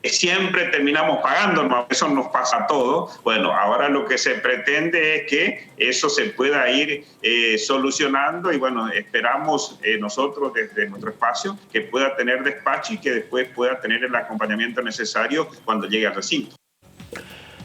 S7: siempre terminamos pagando, eso nos pasa a todos. Bueno, ahora lo que se pretende es que eso se pueda ir solucionando y bueno, esperamos nosotros desde nuestro espacio que pueda tener despacho y que después pueda tener el acompañamiento necesario cuando llegue al recinto.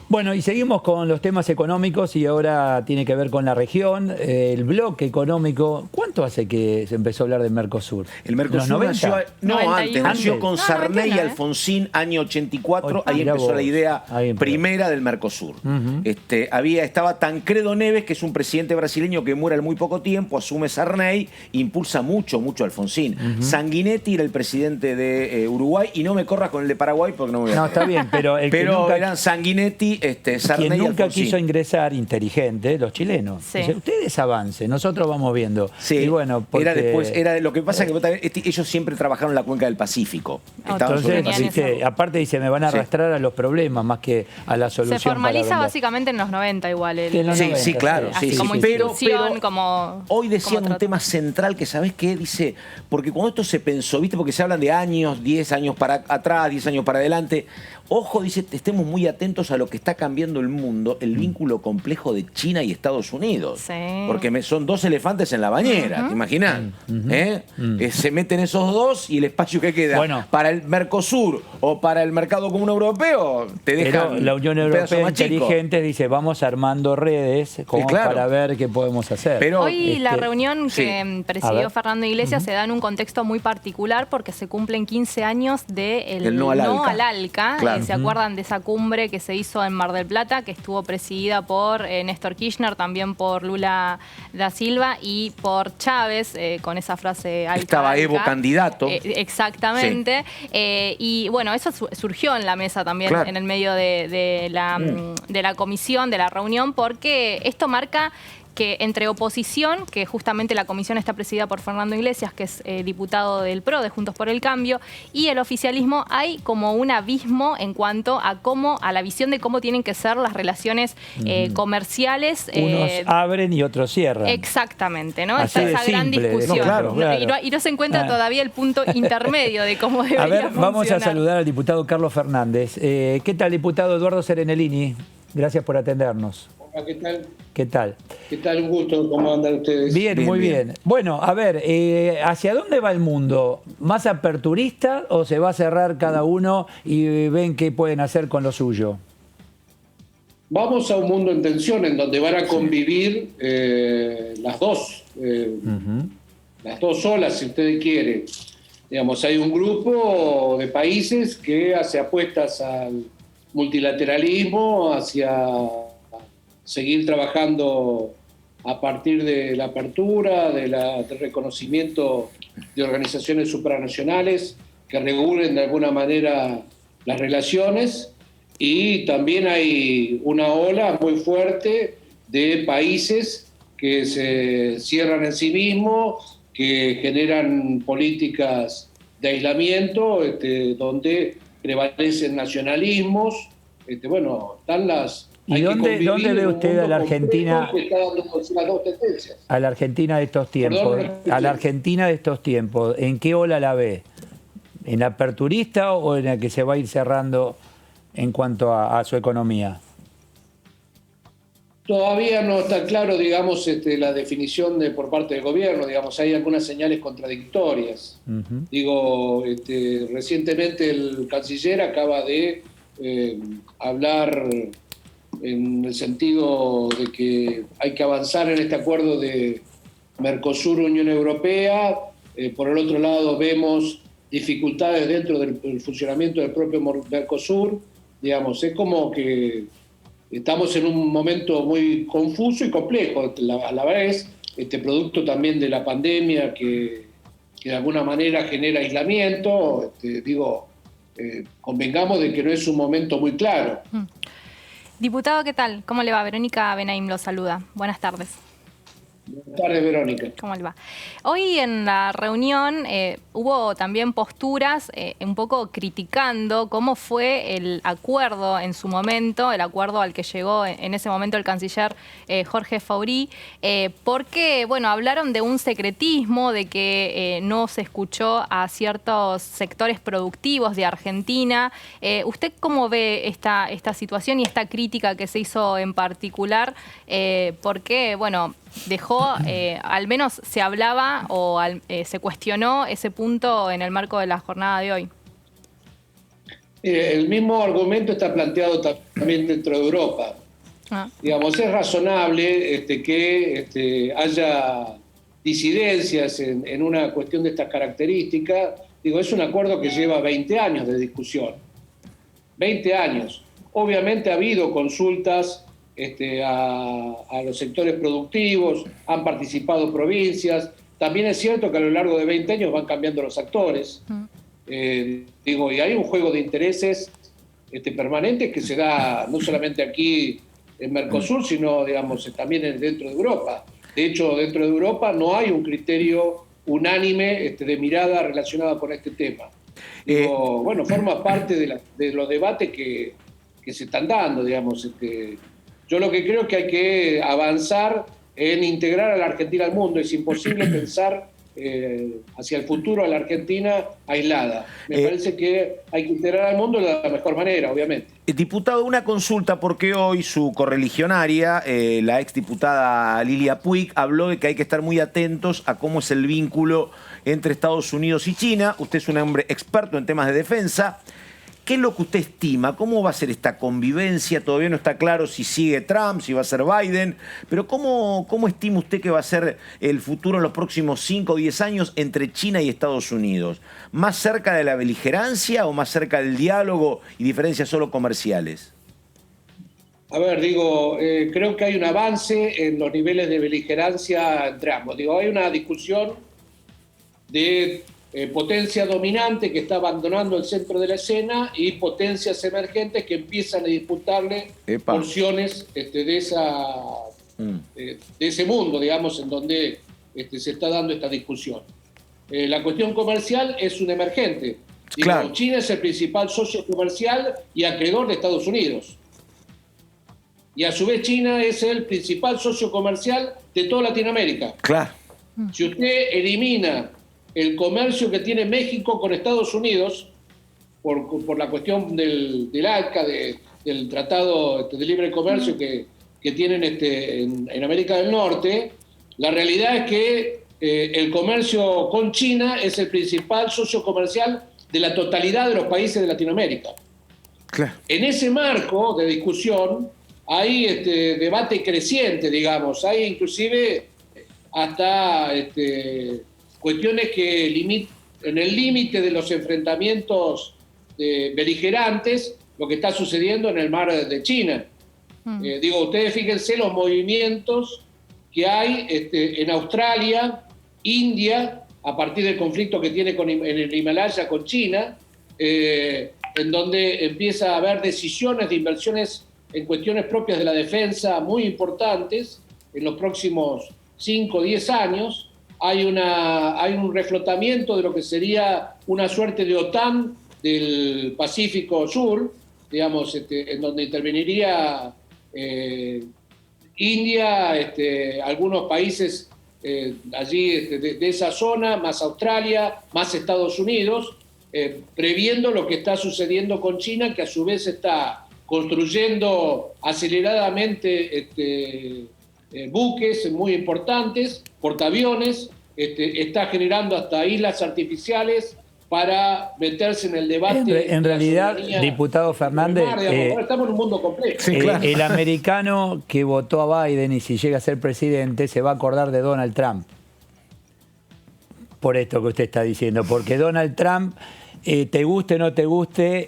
S3: Bueno, y seguimos con los temas económicos y ahora tiene que ver con la región, el bloque económico. ¿Cuánto hace que se empezó a hablar del Mercosur?
S5: El Mercosur
S3: ¿Los 90?
S5: nació, no,
S4: 91.
S5: antes, nació con
S4: No,
S5: Sarney
S4: 91,
S5: y Alfonsín, año 84, ahí
S3: Mirá
S5: empezó
S3: vos.
S5: la idea
S3: Ahí empezó.
S5: primera del Mercosur. Estaba Tancredo Neves, que es un presidente brasileño que muere al muy poco tiempo, asume Sarney, impulsa mucho Alfonsín. Sanguinetti era el presidente de Uruguay, y no me corras con el de Paraguay porque no me voy a
S3: No,
S5: meter.
S3: está bien, pero el que nunca,
S5: eran Sanguinetti, Sarney
S3: quien
S5: y
S3: nunca
S5: Alfonsín.
S3: quiso ingresar inteligente, los chilenos.
S4: Sí.
S3: Dice, ustedes avancen, nosotros vamos viendo.
S5: Sí,
S3: Y bueno, porque...
S5: lo que pasa es que ellos siempre trabajaron en la cuenca del Pacífico. Estaban
S3: Entonces,
S5: sobre el
S4: Tenían
S5: Pacífico.
S3: ¿viste? Aparte dice, me van a
S5: Sí.
S3: arrastrar a los problemas más que a la solución.
S4: Se formaliza
S3: para vender.
S4: básicamente en los 90 igual.
S3: En los
S5: Sí,
S3: 90,
S5: sí, claro.
S4: Así
S5: Sí,
S4: como
S5: sí.
S4: institución, como...
S5: hoy decían
S4: como
S5: un
S4: trato.
S5: tema central que, ¿sabés qué? Dice, porque cuando esto se pensó, ¿viste? Porque se hablan de años, 10 años para atrás, 10 años para adelante. Ojo, dice, estemos muy atentos a lo que está cambiando el mundo, el vínculo complejo de China y Estados Unidos.
S4: Sí.
S5: Porque son dos elefantes en la bañera, ¿te imaginas? Se meten esos dos y el espacio que queda
S3: Bueno.
S5: para el Mercosur o para el mercado común europeo te dejan
S3: Pero la Unión
S5: un pedazo
S3: Europea
S5: más chico.
S3: inteligente dice, vamos armando redes como
S5: claro.
S3: para ver qué podemos hacer.
S5: Pero,
S4: Hoy la reunión que
S5: sí.
S3: A
S4: presidió
S3: ver.
S4: Fernando Iglesias se da en un contexto muy particular porque se cumplen 15 años del
S5: Del no al ALCA.
S4: ALCA.
S5: Claro.
S4: ¿Se acuerdan de esa cumbre que se hizo en Mar del Plata, que estuvo presidida por Néstor Kirchner, también por Lula da Silva y por Chávez, con esa frase ALCA?
S5: Estaba
S4: ALCA.
S5: Evo candidato.
S4: Exactamente. Y bueno, eso surgió en la mesa también,
S5: Claro.
S4: en el medio de la comisión, de la reunión, porque esto marca que entre oposición, que justamente la comisión está presidida por Fernando Iglesias, que es diputado del PRO, de Juntos por el Cambio, y el oficialismo, hay como un abismo en cuanto a la visión de cómo tienen que ser las relaciones comerciales.
S3: Unos abren y otros cierran.
S4: Exactamente, ¿no?
S3: Así
S4: Está
S3: de
S4: esa gran
S3: simple,
S4: discusión.
S3: no, claro, claro.
S4: Y no se encuentra
S3: Ah.
S4: todavía el punto intermedio de cómo debería
S3: A ver, vamos a
S4: funcionar.
S3: saludar al diputado Carlos Fernández. ¿Qué tal, diputado Eduardo Serenellini? Gracias por atendernos.
S8: Hola, ¿qué tal?
S3: ¿Qué tal?
S8: ¿Qué tal? Un gusto. ¿Cómo andan ustedes?
S3: Bien,
S5: Bien,
S3: muy
S5: bien.
S3: bien. Bueno, a ver, ¿hacia dónde va el mundo? ¿Más aperturista o se va a cerrar cada uno y ven qué pueden hacer con lo suyo?
S8: Vamos a un mundo en tensión en donde van a convivir las dos olas, si ustedes quieren. Digamos, hay un grupo de países que hace apuestas al multilateralismo, hacia seguir trabajando a partir de la apertura, del reconocimiento de organizaciones supranacionales que regulen de alguna manera las relaciones, y también hay una ola muy fuerte de países que se cierran en sí mismos, que generan políticas de aislamiento, donde prevalecen nacionalismos. Están las...
S3: ¿Y
S8: hay que
S3: dónde
S8: convivir
S3: ve
S8: en un
S3: usted a la
S8: mundo
S3: Argentina?
S8: complejo que está dando las dos tendencias.
S3: A la Argentina de estos tiempos.
S8: Perdón, no escuché.
S3: A la Argentina de estos tiempos, ¿en qué ola la ve? ¿En la aperturista o en la que se va a ir cerrando en cuanto a su economía?
S8: Todavía no está claro, digamos, la definición por parte del gobierno. Digamos, hay algunas señales contradictorias. Digo, recientemente el canciller acaba de hablar en el sentido de que hay que avanzar en este acuerdo de Mercosur-Unión Europea. Por el otro lado, vemos dificultades dentro del funcionamiento del propio Mercosur. Digamos, es como que estamos en un momento muy confuso y complejo a la vez, producto también de la pandemia que de alguna manera genera aislamiento. Convengamos de que no es un momento muy claro.
S4: Diputado, ¿qué tal? ¿Cómo le va? Verónica Benaim lo saluda. Buenas tardes.
S8: Buenas tardes, Verónica.
S4: ¿Cómo le va? Hoy en la reunión hubo también posturas un poco criticando cómo fue el acuerdo en su momento, el acuerdo al que llegó en ese momento el canciller Jorge Faurí, porque, bueno, hablaron de un secretismo, de que no se escuchó a ciertos sectores productivos de Argentina. ¿Usted cómo ve esta situación y esta crítica que se hizo en particular? Porque, bueno, dejó, al menos se hablaba se cuestionó ese punto en el marco de la jornada de hoy.
S8: El mismo argumento está planteado también dentro de Europa. Digamos, es razonable que haya disidencias en una cuestión de estas características. Digo, es un acuerdo que lleva 20 años de discusión. 20 años. Obviamente ha habido consultas a los sectores productivos, han participado provincias. También es cierto que a lo largo de 20 años van cambiando los actores. Digo, y hay un juego de intereses permanentes que se da no solamente aquí en Mercosur, sino, digamos, también dentro de Europa. De hecho, dentro de Europa no hay un criterio unánime de mirada relacionada con este tema. Digo, bueno, forma parte de los debates que se están dando, digamos. Yo lo que creo es que hay que avanzar en integrar a la Argentina al mundo. Es imposible pensar hacia el futuro a la Argentina aislada. Me parece que hay que integrar al mundo de la mejor manera, obviamente.
S5: Diputado, una consulta, porque hoy su correligionaria, la exdiputada Lilia Puig, habló de que hay que estar muy atentos a cómo es el vínculo entre Estados Unidos y China. Usted es un hombre experto en temas de defensa. ¿Qué es lo que usted estima? ¿Cómo va a ser esta convivencia? Todavía no está claro si sigue Trump, si va a ser Biden, pero ¿cómo estima usted que va a ser el futuro en los próximos 5 o 10 años entre China y Estados Unidos? ¿Más cerca de la beligerancia o más cerca del diálogo y diferencias solo comerciales?
S8: A ver, digo, creo que hay un avance en los niveles de beligerancia entre ambos. Digo, hay una discusión de potencia dominante que está abandonando el centro de la escena y potencias emergentes que empiezan a disputarle porciones de ese mundo, digamos, en donde se está dando esta discusión. La cuestión comercial es un emergente. Digo, claro. China es el principal socio comercial y acreedor de Estados Unidos. Y a su vez China es el principal socio comercial de toda Latinoamérica.
S5: Claro.
S8: Si usted elimina el comercio que tiene México con Estados Unidos, por la cuestión del ALCA, del Tratado de Libre Comercio que tienen en América del Norte, la realidad es que el comercio con China es el principal socio comercial de la totalidad de los países de Latinoamérica.
S5: Claro.
S8: En ese marco de discusión hay debate creciente, digamos, hay inclusive hasta cuestiones que en el límite de los enfrentamientos beligerantes, lo que está sucediendo en el mar de China. Digo, ustedes fíjense los movimientos que hay en Australia, India, a partir del conflicto que tiene en el Himalaya con China, en donde empieza a haber decisiones de inversiones en cuestiones propias de la defensa muy importantes en los próximos 5 o 10 años. Hay un reflotamiento de lo que sería una suerte de OTAN del Pacífico Sur, digamos, en donde interveniría India, algunos países allí de esa zona, más Australia, más Estados Unidos, previendo lo que está sucediendo con China, que a su vez está construyendo aceleradamente buques muy importantes, portaaviones, está generando hasta islas artificiales para meterse en el debate.
S3: En realidad, diputado Fernández,
S8: estamos en un mundo complejo.
S5: Sí, claro.
S3: El americano que votó a Biden y si llega a ser presidente se va a acordar de Donald Trump. Por esto que usted está diciendo, porque Donald Trump, te guste o no te guste,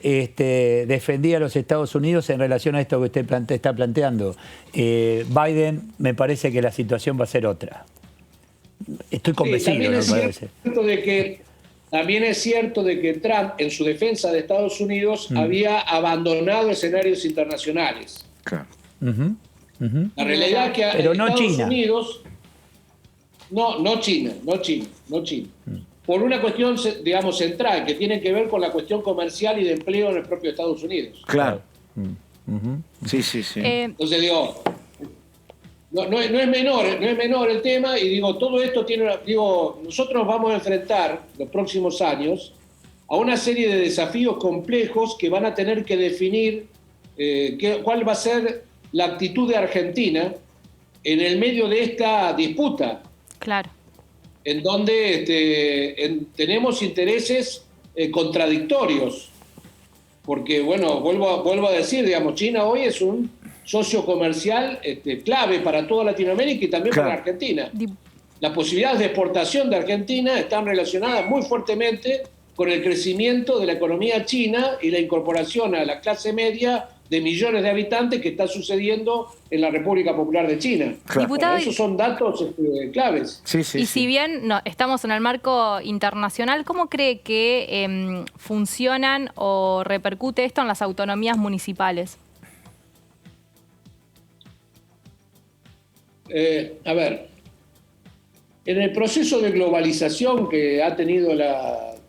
S3: defendía a los Estados Unidos en relación a esto que usted está planteando. Biden, me parece que la situación va a ser otra. Estoy convencido, me parece.
S8: También es cierto de que Trump, en su defensa de Estados Unidos, había abandonado escenarios internacionales.
S5: Claro.
S8: La realidad es que
S3: pero no
S8: Estados
S3: China.
S8: Unidos... No China. Por una cuestión, digamos, central, que tiene que ver con la cuestión comercial y de empleo en el propio Estados Unidos.
S5: Claro. Sí.
S8: Entonces, digo, no es menor el tema, y digo, todo esto nosotros nos vamos a enfrentar los próximos años a una serie de desafíos complejos que van a tener que definir cuál va a ser la actitud de Argentina en el medio de esta disputa.
S4: Claro.
S8: En donde tenemos intereses contradictorios, porque bueno, vuelvo a decir, digamos, China hoy es un socio comercial clave para toda Latinoamérica y también para Argentina. Las posibilidades de exportación de Argentina están relacionadas muy fuertemente con el crecimiento de la economía china y la incorporación a la clase media de millones de habitantes que está sucediendo en la República Popular de China.
S4: Diputado,
S8: esos son datos claves.
S4: Y si bien estamos en el marco internacional, ¿cómo cree que funcionan o repercute esto en las autonomías municipales?
S8: A ver, en el proceso de globalización que ha tenido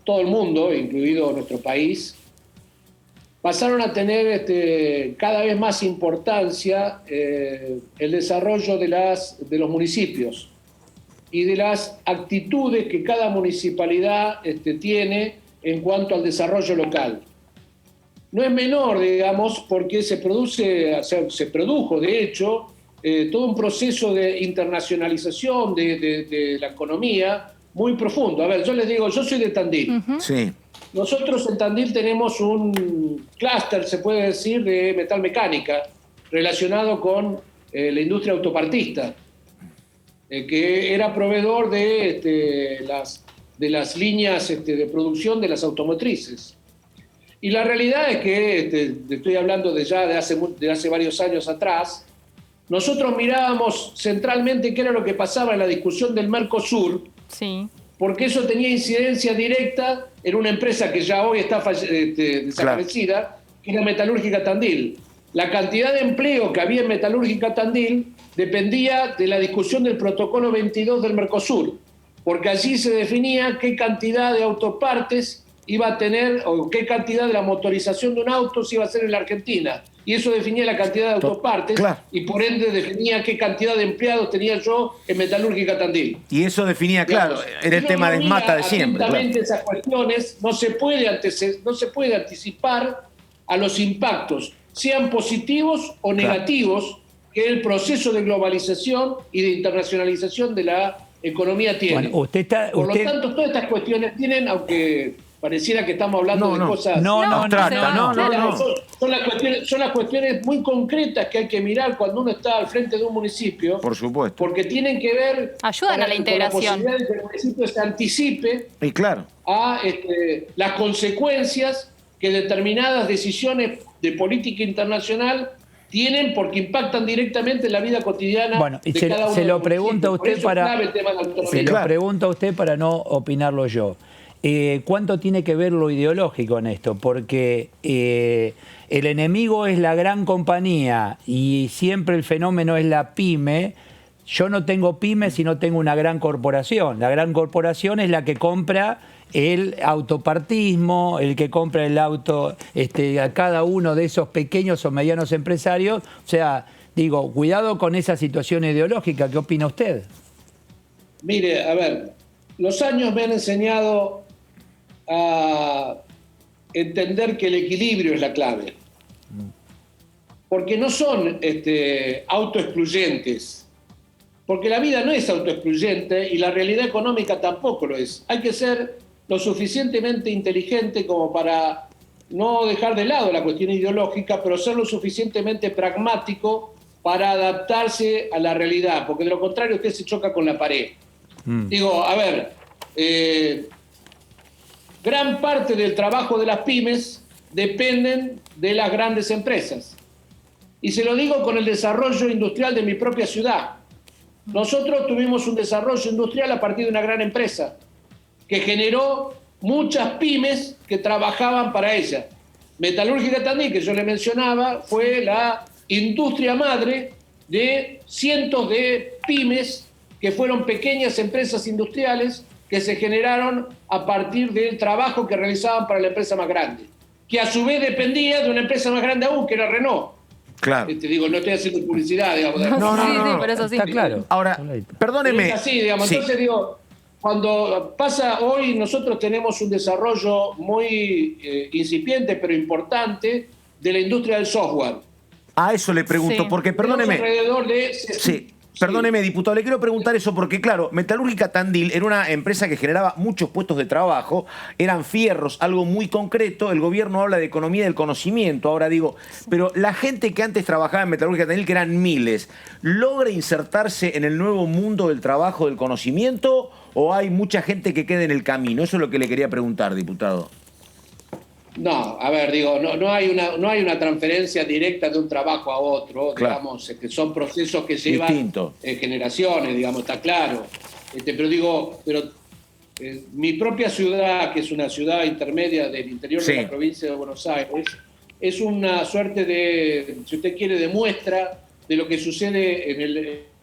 S8: todo el mundo, incluido nuestro país, pasaron a tener cada vez más importancia el desarrollo de los municipios y de las actitudes que cada municipalidad tiene en cuanto al desarrollo local. No es menor, digamos, porque se produjo, de hecho, todo un proceso de internacionalización de la economía muy profundo. A ver, yo les digo, yo soy de Tandil.
S5: Sí.
S8: Nosotros en Tandil tenemos un clúster, se puede decir, de metalmecánica relacionado con la industria autopartista, que era proveedor de las líneas de producción de las automotrices. Y la realidad es que, estoy hablando de hace varios años atrás, nosotros mirábamos centralmente qué era lo que pasaba en la discusión del Mercosur,
S4: sí, porque
S8: eso tenía incidencia directa en una empresa que ya hoy está desaparecida, que era Metalúrgica Tandil. La cantidad de empleo que había en Metalúrgica Tandil dependía de la discusión del protocolo 22 del Mercosur, porque allí se definía qué cantidad de autopartes iba a tener o qué cantidad de la motorización de un auto se iba a hacer en la Argentina. Y eso definía la cantidad de autopartes y por ende definía qué cantidad de empleados tenía yo en Metalúrgica Tandil.
S5: Y eso definía, claro, era el tema de mata de siempre.
S8: Esas cuestiones no se puede anticipar a los impactos, sean positivos o negativos, que el proceso de globalización y de internacionalización de la economía tiene.
S3: Bueno,
S8: por lo tanto, todas estas cuestiones tienen, aunque pareciera que estamos hablando de cosas... Son las cuestiones muy concretas que hay que mirar cuando uno está al frente de un municipio.
S5: Por supuesto.
S8: Porque tienen que ver...
S4: Ayudan a la integración.
S8: Con la posibilidad de que el municipio se anticipe
S5: claro,
S8: a las consecuencias que determinadas decisiones de política internacional tienen porque impactan directamente en la vida cotidiana de cada uno.
S3: Se lo pregunto a usted
S8: lo
S3: pregunto a usted para no opinarlo yo. ¿Cuánto tiene que ver lo ideológico en esto? Porque el enemigo es la gran compañía y siempre el fenómeno es la pyme. Yo no tengo pyme si no tengo una gran corporación. La gran corporación es la que compra el autopartismo, el que compra el auto a cada uno de esos pequeños o medianos empresarios. O sea, digo, cuidado con esa situación ideológica. ¿Qué opina usted?
S8: Mire, a ver, los años me han enseñado a entender que el equilibrio es la clave. Porque no son autoexcluyentes. Porque la vida no es autoexcluyente y la realidad económica tampoco lo es. Hay que ser lo suficientemente inteligente como para no dejar de lado la cuestión ideológica, pero ser lo suficientemente pragmático para adaptarse a la realidad, porque de lo contrario usted se choca con la pared. Digo, a ver, gran parte del trabajo de las pymes dependen de las grandes empresas. Y se lo digo con el desarrollo industrial de mi propia ciudad. Nosotros tuvimos un desarrollo industrial a partir de una gran empresa que generó muchas pymes que trabajaban para ella. Metalúrgica Tandil, que yo le mencionaba, fue la industria madre de cientos de pymes que fueron pequeñas empresas industriales que se generaron a partir del trabajo que realizaban para la empresa más grande, que a su vez dependía de una empresa más grande aún, que era Renault.
S5: Claro.
S8: Digo, no estoy haciendo publicidad, digamos.
S4: No, pero eso sí.
S3: Está claro.
S5: Ahora, perdóneme.
S8: Es así, digamos.
S5: Sí.
S8: Entonces, digo, cuando pasa hoy, nosotros tenemos un desarrollo muy incipiente, pero importante, de la industria del software.
S5: A eso le pregunto,
S4: Sí.
S5: porque perdóneme.
S8: Tenemos alrededor de
S5: Perdóneme, diputado, le quiero preguntar eso porque, claro, Metalúrgica Tandil era una empresa que generaba muchos puestos de trabajo, eran fierros, algo muy concreto, el gobierno habla de economía del conocimiento, ahora digo, pero la gente que antes trabajaba en Metalúrgica Tandil, que eran miles, ¿logra insertarse en el nuevo mundo del trabajo del conocimiento o hay mucha gente que queda en el camino? Eso es lo que le quería preguntar, diputado.
S8: No, a ver, digo, no hay una transferencia directa de un trabajo a otro,
S5: Claro.
S8: digamos, son procesos que llevan generaciones, digamos, está claro. Pero digo, mi propia ciudad, que es una ciudad intermedia del interior de la provincia de Buenos Aires, es una suerte de, si usted quiere, de muestra de lo que sucede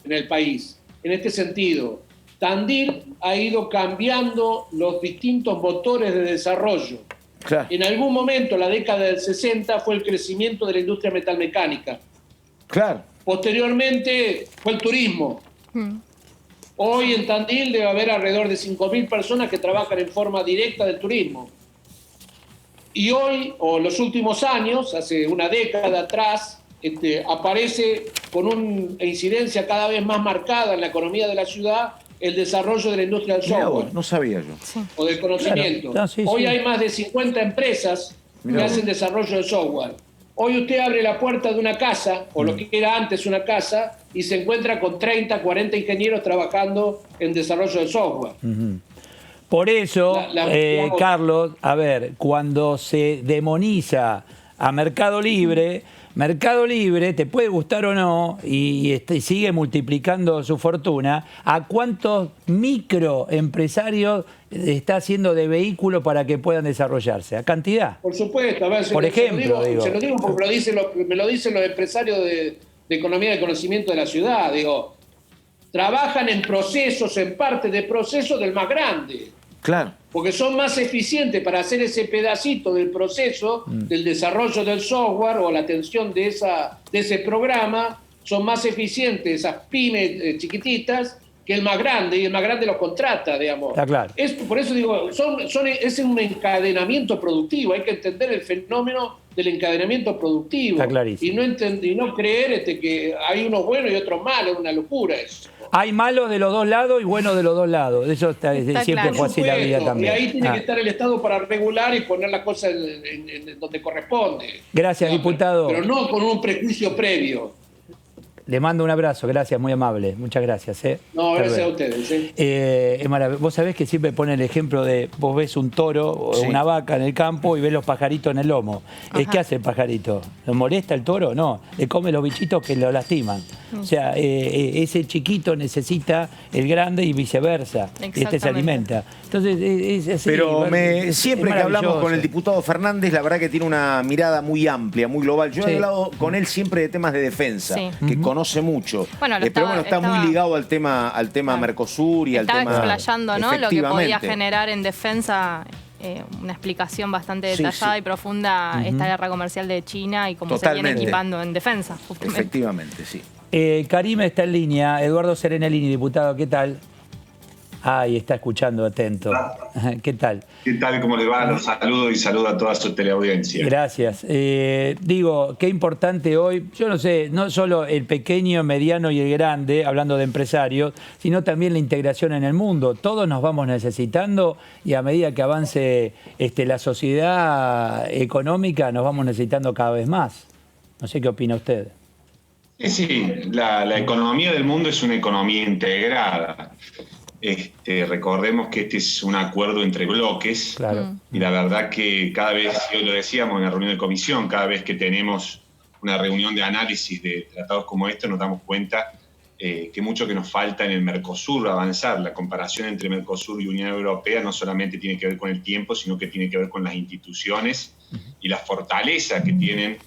S8: en el país. En este sentido, Tandil ha ido cambiando los distintos motores de desarrollo.
S5: Claro.
S8: En algún momento, la década del 60, fue el crecimiento de la industria metalmecánica.
S5: Claro.
S8: Posteriormente fue el turismo. Hoy en Tandil debe haber alrededor de 5.000 personas que trabajan en forma directa del turismo. Y hoy, o los últimos años, hace una década atrás, aparece con una incidencia cada vez más marcada en la economía de la ciudad el desarrollo de la industria del software.
S5: No sabía yo.
S8: O del conocimiento.
S3: Claro. No,
S8: Hoy hay más de 50 empresas que hacen desarrollo de software. Hoy usted abre la puerta de una casa, o lo que era antes una casa, y se encuentra con 30, 40 ingenieros trabajando en desarrollo de software.
S3: Por eso,
S8: digamos,
S3: Carlos, a ver, cuando se demoniza a Mercado Libre te puede gustar o no, y sigue multiplicando su fortuna, ¿a cuántos microempresarios está haciendo de vehículo para que puedan desarrollarse? ¿A cantidad?
S8: Por supuesto. A ver,
S3: Por ejemplo,
S8: se lo digo porque me lo dicen los empresarios de economía de conocimiento de la ciudad. Digo, trabajan en procesos, en parte de procesos del más grande.
S5: Claro.
S8: Porque son más eficientes para hacer ese pedacito del proceso, del desarrollo del software o la atención de ese programa, son más eficientes esas pymes chiquititas que el más grande, y el más grande los contrata, digamos.
S3: Está claro.
S8: Por eso digo, es un encadenamiento productivo, hay que entender el fenómeno del encadenamiento productivo.
S3: Está clarísimo.
S8: Y no creer que hay unos buenos y otros malos, es una locura eso.
S3: Hay malos de los dos lados y buenos de los dos lados. Eso siempre
S4: claro.
S3: fue así la vida
S8: Y
S3: también.
S8: ahí tiene que estar el Estado para regular y poner las cosas en donde corresponde.
S3: Gracias, diputado.
S8: Pero no con un prejuicio previo.
S3: Le mando un abrazo, gracias, muy amable. Muchas gracias.
S8: No,
S3: Hasta
S8: gracias a
S3: luego.
S8: ustedes.
S3: Es maravilloso. Vos sabés que siempre pone el ejemplo de vos ves un toro o una vaca en el campo y ves los pajaritos en el lomo. ¿Qué hace el pajarito? ¿Lo molesta el toro? No, le come los bichitos que lo lastiman. O sea, ese chiquito necesita el grande y viceversa. Y se alimenta. Entonces, es así.
S5: Pero
S3: es
S5: siempre que hablamos con el
S3: maravilloso.
S5: diputado Fernández, la verdad que tiene una mirada muy amplia, muy global. Yo he hablado con él siempre de temas de defensa, que conoce mucho.
S4: Bueno,
S5: pero bueno, está muy ligado al tema Mercosur y al tema...
S4: Estaba explayando, ¿no?, lo que podía
S5: Efectivamente.
S4: generar en defensa, una explicación bastante detallada y profunda, esta guerra comercial de China y cómo se viene equipando en defensa, justamente.
S5: Efectivamente, sí.
S3: Karim está en línea, Eduardo Serenelini, diputado, ¿qué tal? Ahí está escuchando, atento. ¿Qué tal?
S9: ¿Qué tal? ¿Cómo le va? Los saludo y saludo a toda su teleaudiencia.
S3: Gracias. Digo, qué importante hoy, yo no sé, no solo el pequeño, mediano y el grande, hablando de empresarios, sino también la integración en el mundo. Todos nos vamos necesitando y a medida que avance la sociedad económica, nos vamos necesitando cada vez más. No sé qué opina usted.
S9: Sí, la economía del mundo es una economía integrada. Recordemos que este es un acuerdo entre bloques,
S3: claro.
S9: Y la verdad que cada vez, hoy lo decíamos en la reunión de comisión, cada vez que tenemos una reunión de análisis de tratados como este, nos damos cuenta que mucho que nos falta en el Mercosur avanzar. La comparación entre Mercosur y Unión Europea no solamente tiene que ver con el tiempo, sino que tiene que ver con las instituciones y la fortaleza que tienen,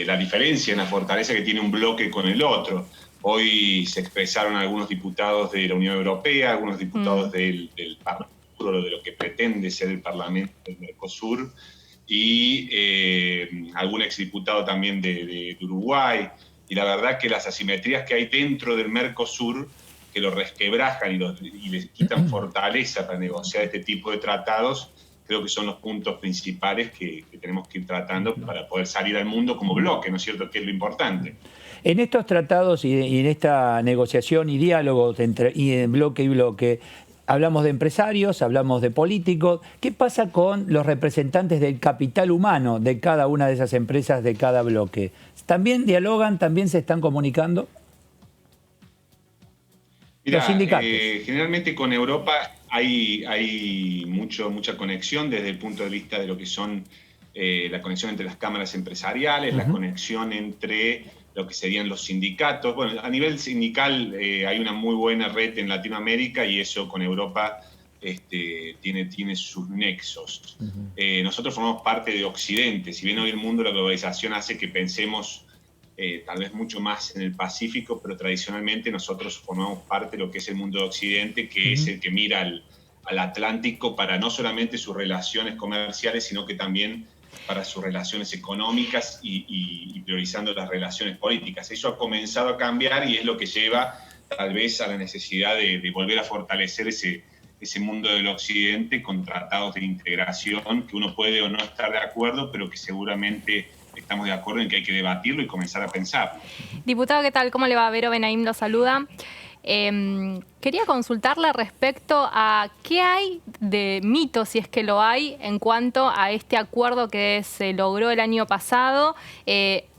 S9: la diferencia en la fortaleza que tiene un bloque con el otro. Hoy se expresaron algunos diputados de la Unión Europea, algunos diputados del Parlamento, de lo que pretende ser el Parlamento del Mercosur, y algún exdiputado también de Uruguay. Y la verdad que las asimetrías que hay dentro del Mercosur, que lo resquebrajan y les quitan fortaleza para negociar este tipo de tratados, creo que son los puntos principales que tenemos que ir tratando para poder salir al mundo como bloque, ¿no es cierto?, que es lo importante.
S3: En estos tratados y en esta negociación y diálogos entre bloque y bloque, hablamos de empresarios, hablamos de políticos. ¿Qué pasa con los representantes del capital humano de cada una de esas empresas, de cada bloque? ¿También dialogan, también se están comunicando?
S9: Mirá,
S3: los sindicatos.
S9: Generalmente con Europa hay mucha conexión desde el punto de vista de lo que son la conexión entre las cámaras empresariales, la conexión entre lo que serían los sindicatos. Bueno, a nivel sindical hay una muy buena red en Latinoamérica y eso con Europa tiene sus nexos. Nosotros formamos parte de Occidente, si bien hoy el mundo, la globalización hace que pensemos tal vez mucho más en el Pacífico, pero tradicionalmente nosotros formamos parte de lo que es el mundo de Occidente, que es el que mira al Atlántico para no solamente sus relaciones comerciales, sino que también para sus relaciones económicas y priorizando las relaciones políticas. Eso ha comenzado a cambiar y es lo que lleva tal vez a la necesidad de volver a fortalecer ese mundo del Occidente con tratados de integración que uno puede o no estar de acuerdo, pero que seguramente estamos de acuerdo en que hay que debatirlo y comenzar a pensar.
S4: Diputado, ¿qué tal? ¿Cómo le va? Vero Benaim lo saluda. Quería consultarle respecto a qué hay de mito, si es que lo hay, en cuanto a este acuerdo que se logró el año pasado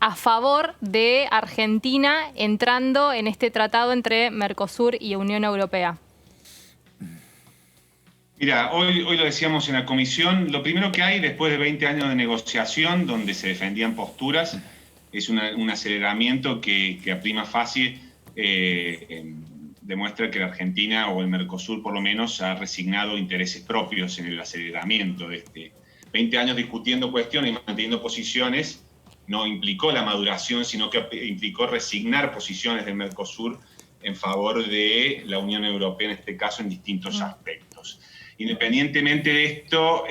S4: a favor de Argentina entrando en este tratado entre Mercosur y Unión Europea.
S9: Mira, hoy lo decíamos en la comisión, lo primero que hay después de 20 años de negociación donde se defendían posturas es un aceleramiento que a prima facie demuestra que la Argentina o el Mercosur por lo menos ha resignado intereses propios en el aceleramiento de 20 años discutiendo cuestiones y manteniendo posiciones no implicó la maduración, sino que implicó resignar posiciones del Mercosur en favor de la Unión Europea, en este caso, en distintos aspectos. Independientemente de esto,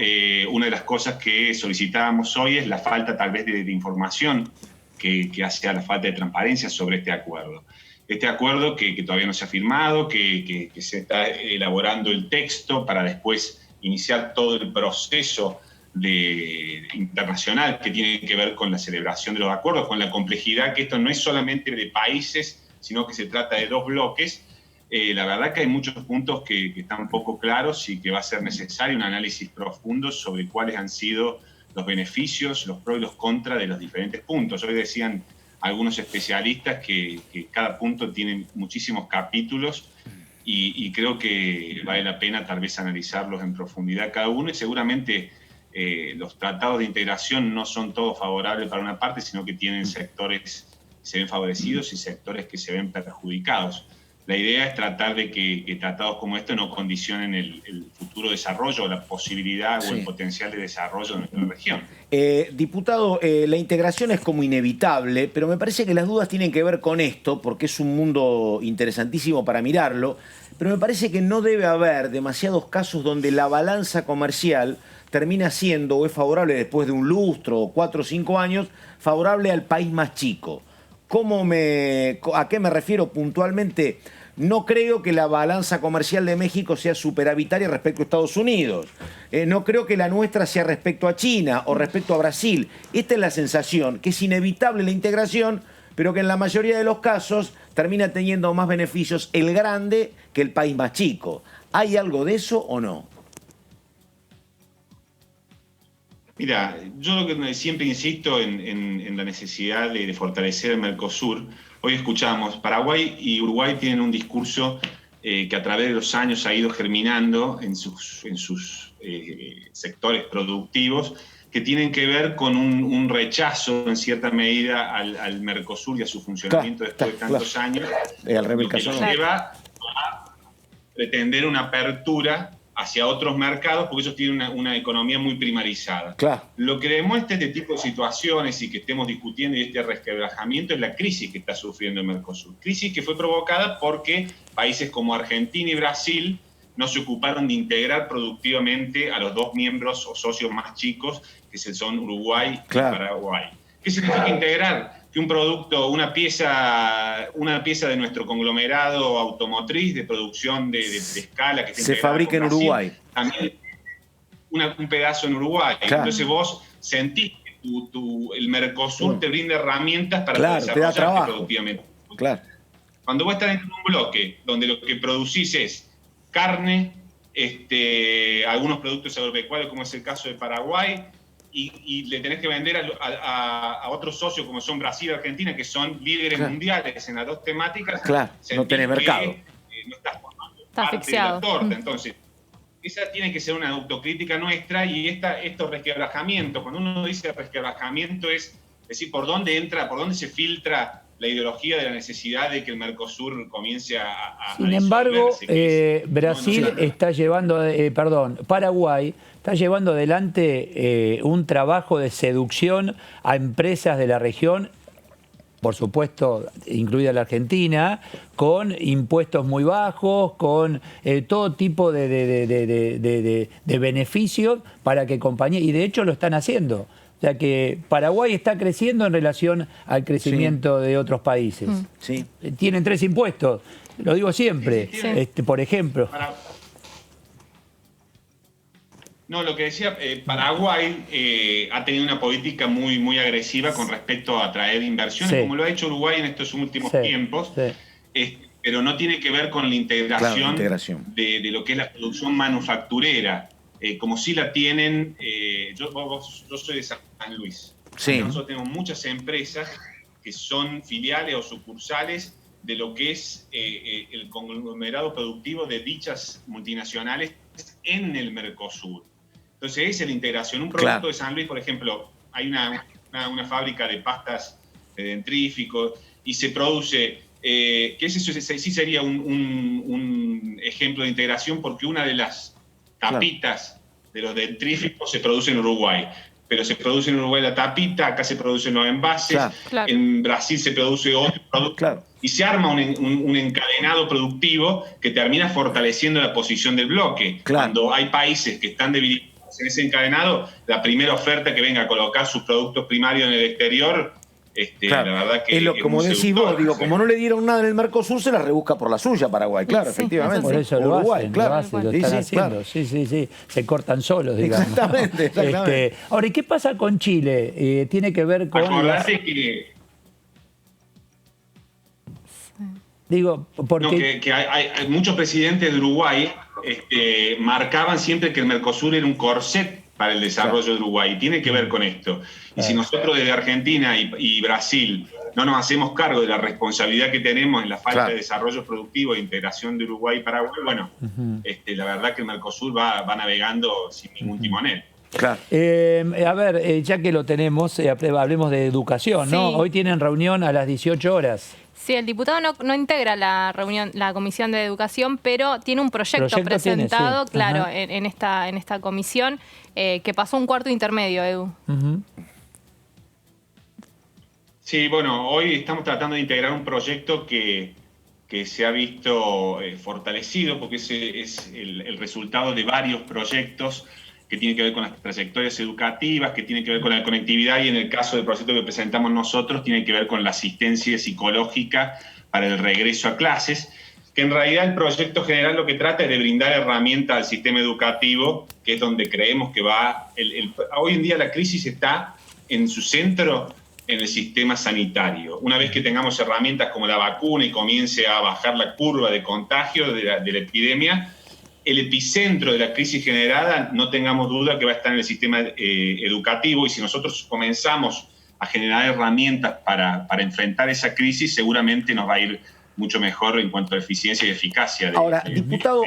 S9: una de las cosas que solicitábamos hoy es la falta tal vez de información que hace a la falta de transparencia sobre este acuerdo. Este acuerdo que todavía no se ha firmado, que se está elaborando el texto para después iniciar todo el proceso internacional que tiene que ver con la celebración de los acuerdos, con la complejidad que esto no es solamente de países, sino que se trata de dos bloques. La verdad que hay muchos puntos que están poco claros y que va a ser necesario un análisis profundo sobre cuáles han sido los beneficios, los pros y los contras de los diferentes puntos. Hoy decían algunos especialistas que cada punto tiene muchísimos capítulos y creo que vale la pena tal vez analizarlos en profundidad cada uno y seguramente los tratados de integración no son todos favorables para una parte, sino que tienen sectores que se ven favorecidos y sectores que se ven perjudicados. La idea es tratar de que tratados como este no condicionen el futuro desarrollo o la posibilidad o el potencial de desarrollo de nuestra región.
S5: Diputado, la integración es como inevitable, pero me parece que las dudas tienen que ver con esto, porque es un mundo interesantísimo para mirarlo, pero me parece que no debe haber demasiados casos donde la balanza comercial termina siendo, o es favorable después de un lustro o 4 o 5 años, favorable al país más chico. ¿A qué me refiero puntualmente? No creo que la balanza comercial de México sea superavitaria respecto a Estados Unidos. No creo que la nuestra sea respecto a China o respecto a Brasil. Esta es la sensación, que es inevitable la integración, pero que en la mayoría de los casos termina teniendo más beneficios el grande que el país más chico. ¿Hay algo de eso o no?
S9: Mira, yo lo que siempre insisto en la necesidad de fortalecer el Mercosur. Hoy escuchamos, Paraguay y Uruguay tienen un discurso que a través de los años ha ido germinando en sus sectores productivos, que tienen que ver con un rechazo en cierta medida al Mercosur y a su funcionamiento después de tantos años, lo que nos lleva a pretender una apertura hacia otros mercados, porque ellos tienen una economía muy primarizada. Claro. Lo que demuestra este tipo de situaciones y que estemos discutiendo y este resquebrajamiento es la crisis que está sufriendo el Mercosur. Crisis que fue provocada porque países como Argentina y Brasil no se ocuparon de integrar productivamente a los dos miembros o socios más chicos, que son Uruguay y Paraguay. ¿Qué significa integrar? Que un producto, una pieza de nuestro conglomerado automotriz de producción de escala que
S5: se fabrica en Uruguay.
S9: un pedazo en Uruguay.
S5: Claro.
S9: Entonces vos sentís que el Mercosur te brinda herramientas para
S5: Claro, te da
S9: desarrollarte
S5: trabajo.
S9: productivamente.
S5: Claro.
S9: Cuando vos estás dentro de un bloque donde lo que producís es carne, algunos productos agropecuarios, como es el caso de Paraguay, y le tenés que vender a otros socios como son Brasil y Argentina, que son líderes mundiales en las dos temáticas,
S5: Claro, no tenés mercado.
S9: No estás formando
S4: Está
S9: parte
S4: asfixiado.
S9: de la torta. Entonces, esa tiene que ser una autocrítica nuestra, y estos resquebrajamientos, cuando uno dice resquebrajamiento, es decir, por dónde entra, por dónde se filtra la ideología de la necesidad de que el Mercosur comience a
S3: Sin embargo,
S9: disolverse,
S3: Brasil está llevando, Paraguay está llevando adelante un trabajo de seducción a empresas de la región, por supuesto, incluida la Argentina, con impuestos muy bajos, con todo tipo de beneficios para que compañías, y de hecho lo están haciendo. O sea que Paraguay está creciendo en relación al crecimiento de otros países.
S5: Sí.
S3: Tienen 3 impuestos, lo digo siempre.
S9: Sí.
S3: Por ejemplo.
S9: No, lo que decía, Paraguay ha tenido una política muy, muy agresiva con respecto a atraer inversiones, como lo ha hecho Uruguay en estos últimos tiempos, pero no tiene que ver con la integración, de lo que es la producción manufacturera, como sí la tienen. Yo soy de San Luis.
S5: Sí.
S9: Nosotros tenemos muchas empresas que son filiales o sucursales de lo que es el conglomerado productivo de dichas multinacionales en el Mercosur. Entonces, esa es la integración. Un producto de San Luis, por ejemplo, hay una fábrica de pastas de dentríficos y se produce, que eso sí sería un ejemplo de integración, porque una de las tapitas de los dentríficos se produce en Uruguay. Pero se produce en Uruguay la tapita, acá se producen los envases, en Brasil se produce otro producto, y se arma un encadenado productivo que termina fortaleciendo la posición del bloque. Cuando hay países que están debilitados en ese encadenado, la primera oferta que venga a colocar sus productos primarios en el exterior, la verdad que
S5: es como
S9: muy
S5: decís
S9: seductor.
S5: vos, digo, como no le dieron nada en el Mercosur, se la rebusca por la suya Paraguay, claro, efectivamente.
S3: Por eso lo
S5: Uruguay,
S3: hacen,
S5: claro.
S3: lo están haciendo.
S5: Claro.
S3: Sí, se cortan solos, digamos.
S5: Exactamente.
S3: Ahora, ¿y qué pasa con Chile? Tiene que ver con...
S9: Acordate que...
S3: Digo, porque...
S9: No, que hay muchos presidentes de Uruguay marcaban siempre que el Mercosur era un corset para el desarrollo de Uruguay, y tiene que ver con esto. Y si nosotros desde Argentina y Brasil no nos hacemos cargo de la responsabilidad que tenemos en la falta de desarrollo productivo e integración de Uruguay y Paraguay, bueno, la verdad que el Mercosur va navegando sin ningún timonel.
S5: Claro.
S3: A ver, ya que lo tenemos, hablemos de educación, ¿no?
S4: Sí.
S3: Hoy tienen reunión a las 18 horas.
S4: Sí, el diputado no integra la Comisión de Educación, pero tiene un proyecto presentado,
S3: tiene, sí.
S4: en esta comisión, que pasó un cuarto intermedio, Edu.
S9: Sí, bueno, hoy estamos tratando de integrar un proyecto que se ha visto fortalecido, porque ese es el resultado de varios proyectos que tienen que ver con las trayectorias educativas, que tienen que ver con la conectividad, y en el caso del proyecto que presentamos nosotros, tiene que ver con la asistencia psicológica para el regreso a clases, que en realidad el proyecto general lo que trata es de brindar herramientas al sistema educativo, que es donde creemos que va... Hoy en día la crisis está en su centro en el sistema sanitario. Una vez que tengamos herramientas como la vacuna y comience a bajar la curva de contagio de la epidemia, el epicentro de la crisis generada, no tengamos duda que va a estar en el sistema educativo, y si nosotros comenzamos a generar herramientas para enfrentar esa crisis, seguramente nos va a ir mucho mejor en cuanto a eficiencia y eficacia.
S5: Ahora, diputado,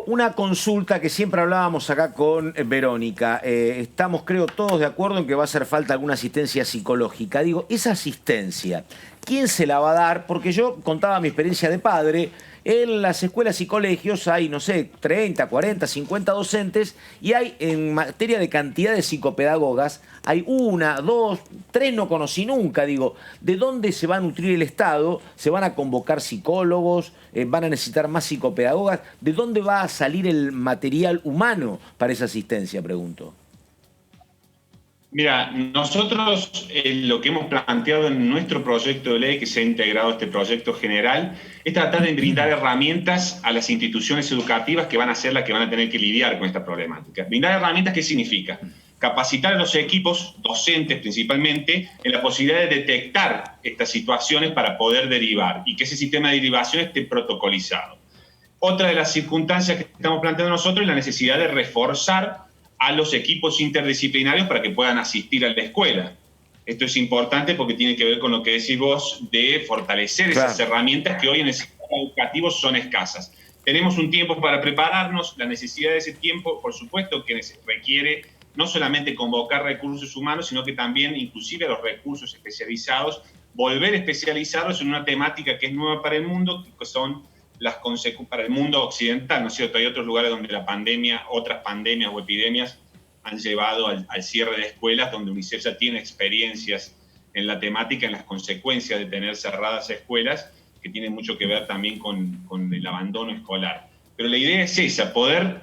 S5: una consulta que siempre hablábamos acá con Verónica. Estamos, creo, todos de acuerdo en que va a hacer falta alguna asistencia psicológica. Digo, esa asistencia, ¿quién se la va a dar? Porque yo contaba mi experiencia de padre. En las escuelas y colegios hay, no sé, 30, 40, 50 docentes, y hay, en materia de cantidad de psicopedagogas, hay 1, 2, 3 no conocí nunca. Digo, ¿de dónde se va a nutrir el Estado? ¿Se van a convocar psicólogos? ¿Van a necesitar más psicopedagogas? ¿De dónde va a salir el material humano para esa asistencia, pregunto?
S9: Mira, nosotros lo que hemos planteado en nuestro proyecto de ley, que se ha integrado a este proyecto general, es tratar de brindar herramientas a las instituciones educativas que van a ser las que van a tener que lidiar con esta problemática. Brindar herramientas, ¿qué significa? Capacitar a los equipos docentes principalmente en la posibilidad de detectar estas situaciones para poder derivar y que ese sistema de derivación esté protocolizado. Otra de las circunstancias que estamos planteando nosotros es la necesidad de reforzar a los equipos interdisciplinarios para que puedan asistir a la escuela. Esto es importante porque tiene que ver con lo que decís vos de fortalecer esas herramientas que hoy en el sistema educativo son escasas. Tenemos un tiempo para prepararnos, la necesidad de ese tiempo, por supuesto, que requiere no solamente convocar recursos humanos, sino que también, inclusive, los recursos especializados, volver a especializarlos en una temática que es nueva para el mundo, que son las consecuencias para el mundo occidental, ¿no es cierto? Hay otros lugares donde la pandemia, otras pandemias o epidemias han llevado al cierre de escuelas, donde UNICEF ya tiene experiencias en la temática, en las consecuencias de tener cerradas escuelas, que tienen mucho que ver también con el abandono escolar. Pero la idea es esa, poder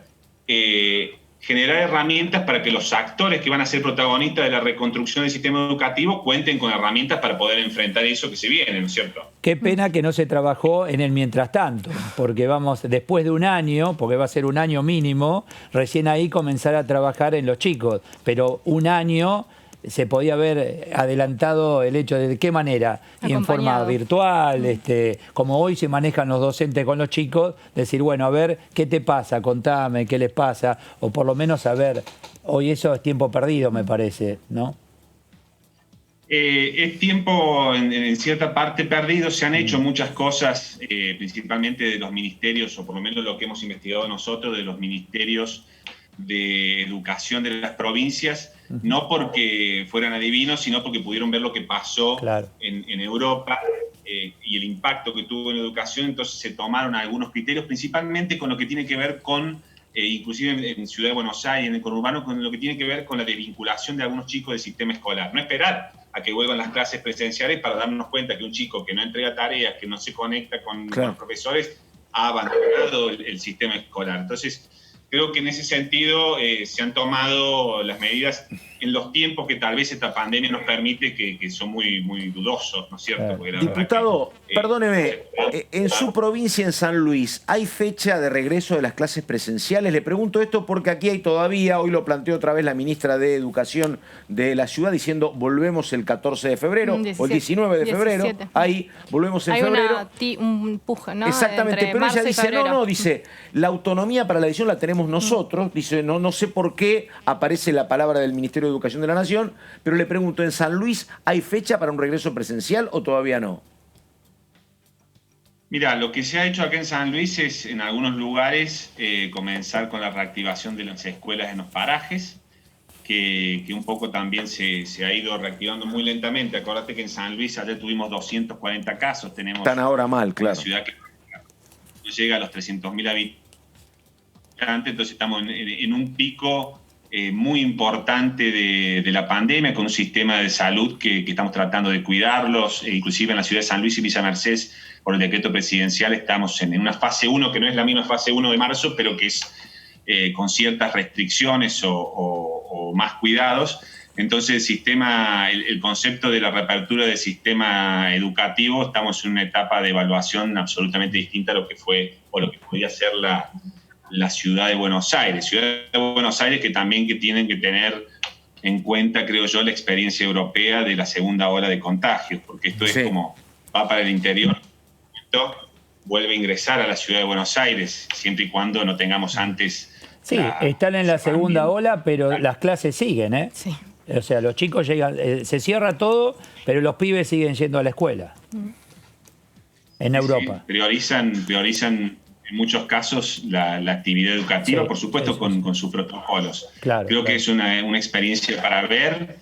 S9: generar herramientas para que los actores que van a ser protagonistas de la reconstrucción del sistema educativo cuenten con herramientas para poder enfrentar eso que se viene, ¿no es cierto?
S3: Qué pena que no se trabajó en el mientras tanto, porque vamos, después de un año, porque va a ser un año mínimo, recién ahí comenzar a trabajar en los chicos, pero un año se podía haber adelantado el hecho de qué manera, y en forma virtual, como hoy se manejan los docentes con los chicos, decir, bueno, a ver, ¿qué te pasa? Contame, ¿qué les pasa? O por lo menos saber, hoy eso es tiempo perdido, me parece, ¿no?
S9: Es tiempo en cierta parte perdido, se han hecho muchas cosas, principalmente de los ministerios, o por lo menos lo que hemos investigado nosotros, de los ministerios de educación de las provincias, no porque fueran adivinos, sino porque pudieron ver lo que pasó en Europa y el impacto que tuvo en la educación, entonces se tomaron algunos criterios, principalmente con lo que tiene que ver con, inclusive en Ciudad de Buenos Aires, en el conurbano, con lo que tiene que ver con la desvinculación de algunos chicos del sistema escolar. No esperar a que vuelvan las clases presenciales para darnos cuenta que un chico que no entrega tareas, que no se conecta con los profesores, ha abandonado el sistema escolar. Entonces, creo que en ese sentido se han tomado las medidas en los tiempos que tal vez esta pandemia nos permite, que son muy, muy dudosos, ¿no es cierto?
S5: Diputado, perdóneme, en su provincia, en San Luis, ¿hay fecha de regreso de las clases presenciales? Le pregunto esto porque aquí hay todavía, hoy lo planteó otra vez la ministra de Educación de la ciudad, diciendo volvemos el 14 de febrero, o el 19 de febrero, ahí volvemos en febrero.
S4: Hay un puja, ¿no?
S5: Exactamente,
S4: entre
S5: pero ella
S4: marzo y
S5: dice,
S4: febrero.
S5: dice, la autonomía para la decisión la tenemos nosotros, dice, no sé por qué aparece la palabra del Ministerio de Educación de la Nación, pero le pregunto, ¿en San Luis hay fecha para un regreso presencial o todavía no?
S9: Mira, lo que se ha hecho acá en San Luis es, en algunos lugares, comenzar con la reactivación de las escuelas en los parajes, que un poco también se ha ido reactivando muy lentamente. Acordate que en San Luis ayer tuvimos 240 casos. Tenemos
S5: están ahora mal, claro.
S9: Una ciudad que no llega a los 300.000 habitantes, entonces estamos en un pico muy importante de la pandemia, con un sistema de salud que estamos tratando de cuidarlos, inclusive en la ciudad de San Luis y Villa Mercedes, por el decreto presidencial, estamos en una fase 1, que no es la misma fase 1 de marzo, pero que es con ciertas restricciones o más cuidados. Entonces el concepto de la reapertura del sistema educativo, estamos en una etapa de evaluación absolutamente distinta a lo que fue o lo que podía ser la ciudad de Buenos Aires. Ciudad de Buenos Aires que también tienen que tener en cuenta, creo yo, la experiencia europea de la segunda ola de contagios, porque esto es como va para el interior, vuelve a ingresar a la ciudad de Buenos Aires, siempre y cuando no tengamos antes...
S3: Sí, están en la segunda ola, pero las clases siguen, ¿eh? Sí. O sea, los chicos llegan, se cierra todo, pero los pibes siguen yendo a la escuela. En Europa.
S9: Sí, priorizan en muchos casos la actividad educativa, por supuesto con sus protocolos. Creo que es una experiencia para ver.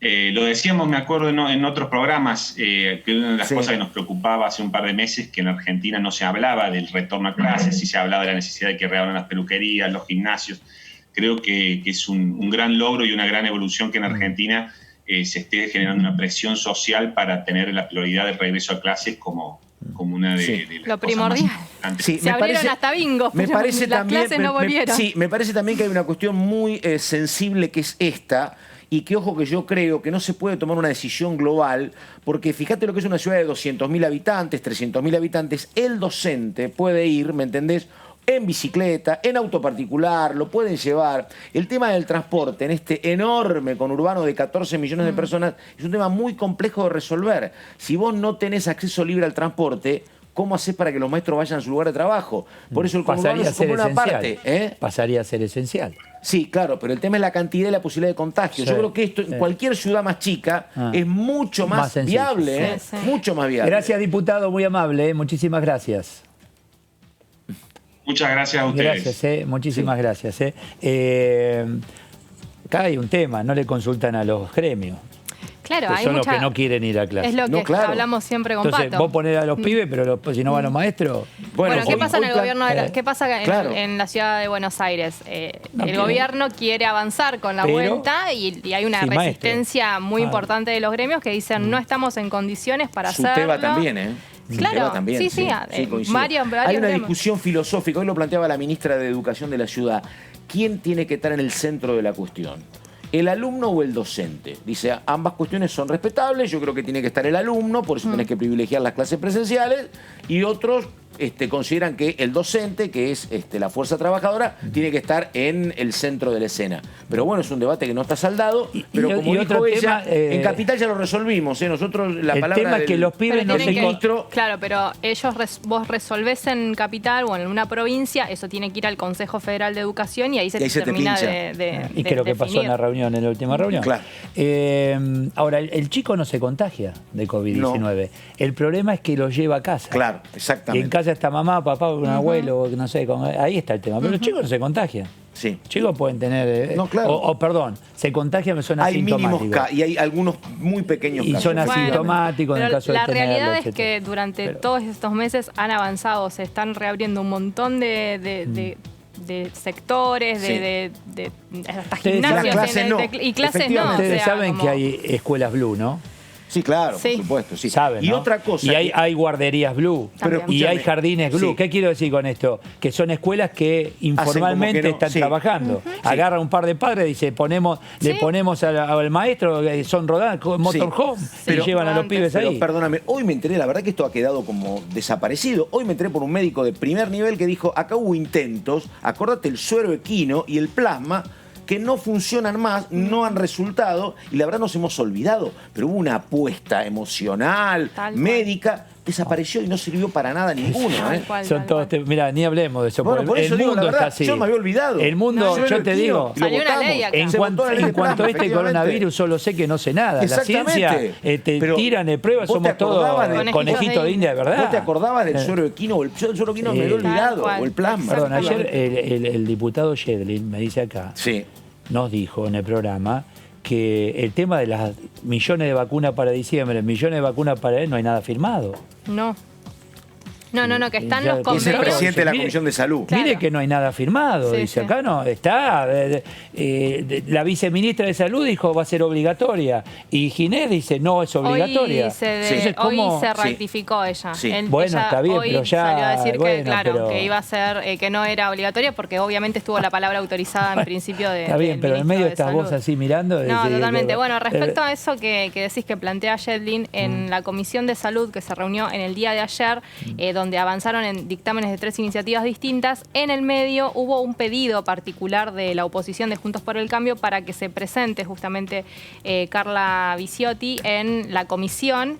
S9: Lo decíamos, me acuerdo, en otros programas, que una de las cosas que nos preocupaba hace un par de meses, que en Argentina no se hablaba del retorno a clases, sí se hablaba de la necesidad de que reabran las peluquerías, los gimnasios. Creo que es un gran logro y una gran evolución que en Argentina se esté generando una presión social para tener la prioridad de regreso a clases como una de las
S4: lo
S9: cosas
S4: primordial.
S9: más importantes.
S4: Se abrieron hasta bingos, pero las clases no volvieron.
S5: Me parece también que hay una cuestión muy sensible que es esta, y que, ojo, que yo creo que no se puede tomar una decisión global, porque fíjate lo que es una ciudad de 200.000 habitantes, 300.000 habitantes, el docente puede ir, ¿me entendés?, en bicicleta, en auto particular, lo pueden llevar. El tema del transporte en este enorme conurbano de 14 millones de personas es un tema muy complejo de resolver. Si vos no tenés acceso libre al transporte, ¿cómo haces para que los maestros vayan a su lugar de trabajo? Por eso el conurbano es como una parte.
S3: Pasaría a ser esencial.
S5: Sí, claro, pero el tema es la cantidad y la posibilidad de contagio.
S3: Sí,
S5: Yo creo que esto en cualquier ciudad más chica es mucho más
S3: sencillo.
S5: viable, mucho más viable.
S3: Gracias, diputado, muy amable, muchísimas gracias.
S9: Muchas gracias a ustedes.
S3: Gracias, muchísimas gracias. Acá hay un tema, no le consultan a los gremios.
S4: Claro,
S3: Que
S4: hay
S3: son
S4: mucha...
S3: los que no quieren ir a clase.
S4: Es lo que hablamos siempre con
S3: Entonces,
S4: Pato.
S3: vos ponés a los pibes, pero si no van los maestros...
S4: Bueno, ¿qué pasa en el gobierno
S3: de
S4: ¿qué pasa en la ciudad de Buenos Aires? El gobierno quiere avanzar con la vuelta y hay una resistencia muy importante de los gremios que dicen no estamos en condiciones para hacerlo.
S5: Suteba también,
S4: Claro,
S5: también,
S4: sí,
S5: hay una discusión filosófica, hoy lo planteaba la ministra de Educación de la ciudad. ¿Quién tiene que estar en el centro de la cuestión? ¿El alumno o el docente? Dice, ambas cuestiones son respetables, yo creo que tiene que estar el alumno, por eso tenés que privilegiar las clases presenciales, y otros consideran que el docente, que es la fuerza trabajadora, tiene que estar en el centro de la escena. Pero bueno, es un debate que no está saldado, pero como dijo ella, en Capital ya lo resolvimos, nosotros la palabra
S3: tema es que los pibes no se...
S4: Claro, pero vos resolvés en Capital o en una provincia, eso tiene que ir al Consejo Federal de Educación y ahí se termina de
S3: y creo que pasó en la reunión, en la última reunión.
S5: Claro.
S3: Ahora, el chico no se contagia de COVID-19.
S5: No.
S3: El problema es que lo lleva a casa.
S5: Claro, exactamente.
S3: Y en casa está mamá, papá, un abuelo, no sé, ahí está el tema. Pero los chicos no se contagian.
S5: Sí.
S3: Chicos pueden tener...
S5: No, claro.
S3: Perdón, se contagian, son
S5: hay
S3: asintomáticos.
S5: Mínimos y hay algunos muy pequeños casos.
S3: Y son asintomáticos en el caso de
S4: la
S3: tenerlo,
S4: realidad es
S3: etcétera.
S4: que durante todos estos meses han avanzado, se están reabriendo un montón de sectores, de hasta gimnasios y clases no.
S3: Ustedes saben que hay escuelas Blue, ¿no?
S5: Sí, claro, por supuesto. Sí.
S3: Saben,
S5: y
S3: ¿no?
S5: otra cosa.
S3: Y hay guarderías Blue. Y hay jardines Blue.
S5: Sí.
S3: ¿Qué quiero decir con esto? Que son escuelas que informalmente están trabajando. Agarra un par de padres y dice, le ponemos al maestro, son rodadas, motorhome, y llevan a los pibes ahí.
S5: Pero perdóname, hoy me enteré, la verdad que esto ha quedado como desaparecido. Hoy me enteré por un médico de primer nivel que dijo, acá hubo intentos, acordate el suero equino y el plasma, que no funcionan más, no han resultado, y la verdad nos hemos olvidado, pero hubo una apuesta emocional, médica, desapareció y no sirvió para nada ninguno.
S3: Son todos, mirá, ni hablemos de eso.
S5: Bueno, por eso
S3: el
S5: digo,
S3: mundo
S5: la verdad,
S3: está así.
S5: yo me había olvidado.
S3: El mundo, yo te digo,
S4: salió una ley acá.
S3: en cuanto a este coronavirus, solo sé que no sé nada. La ciencia tiran de pruebas, somos todos conejitos de India, de verdad.
S5: ¿Vos te acordabas del suero equino? El suero equino me había olvidado, o el plasma.
S3: Perdón, ayer el diputado Shedlin me dice acá, nos dijo en el programa que el tema de las millones de vacunas para diciembre, millones de vacunas para él, no hay nada firmado.
S4: No, que están los convenios.
S5: Es el presidente de la Comisión de Salud.
S3: Mire que no hay nada firmado, dice acá no, está. La viceministra de Salud dijo va a ser obligatoria y Ginés dice no es obligatoria.
S4: Hoy se rectificó ella.
S3: Bueno, está bien,
S4: hoy
S3: pero ya...
S4: salió a decir que iba a ser, que no era obligatoria porque obviamente estuvo la palabra autorizada en principio de
S3: Está bien, pero en medio estás vos así mirando.
S4: No, totalmente. Bueno, respecto a eso que decís que plantea Shedlin, en la Comisión de Salud que se reunió en el día de ayer, donde avanzaron en dictámenes de 3 iniciativas distintas, en el medio hubo un pedido particular de la oposición de Juntos por el Cambio para que se presente justamente Carla Viciotti en la comisión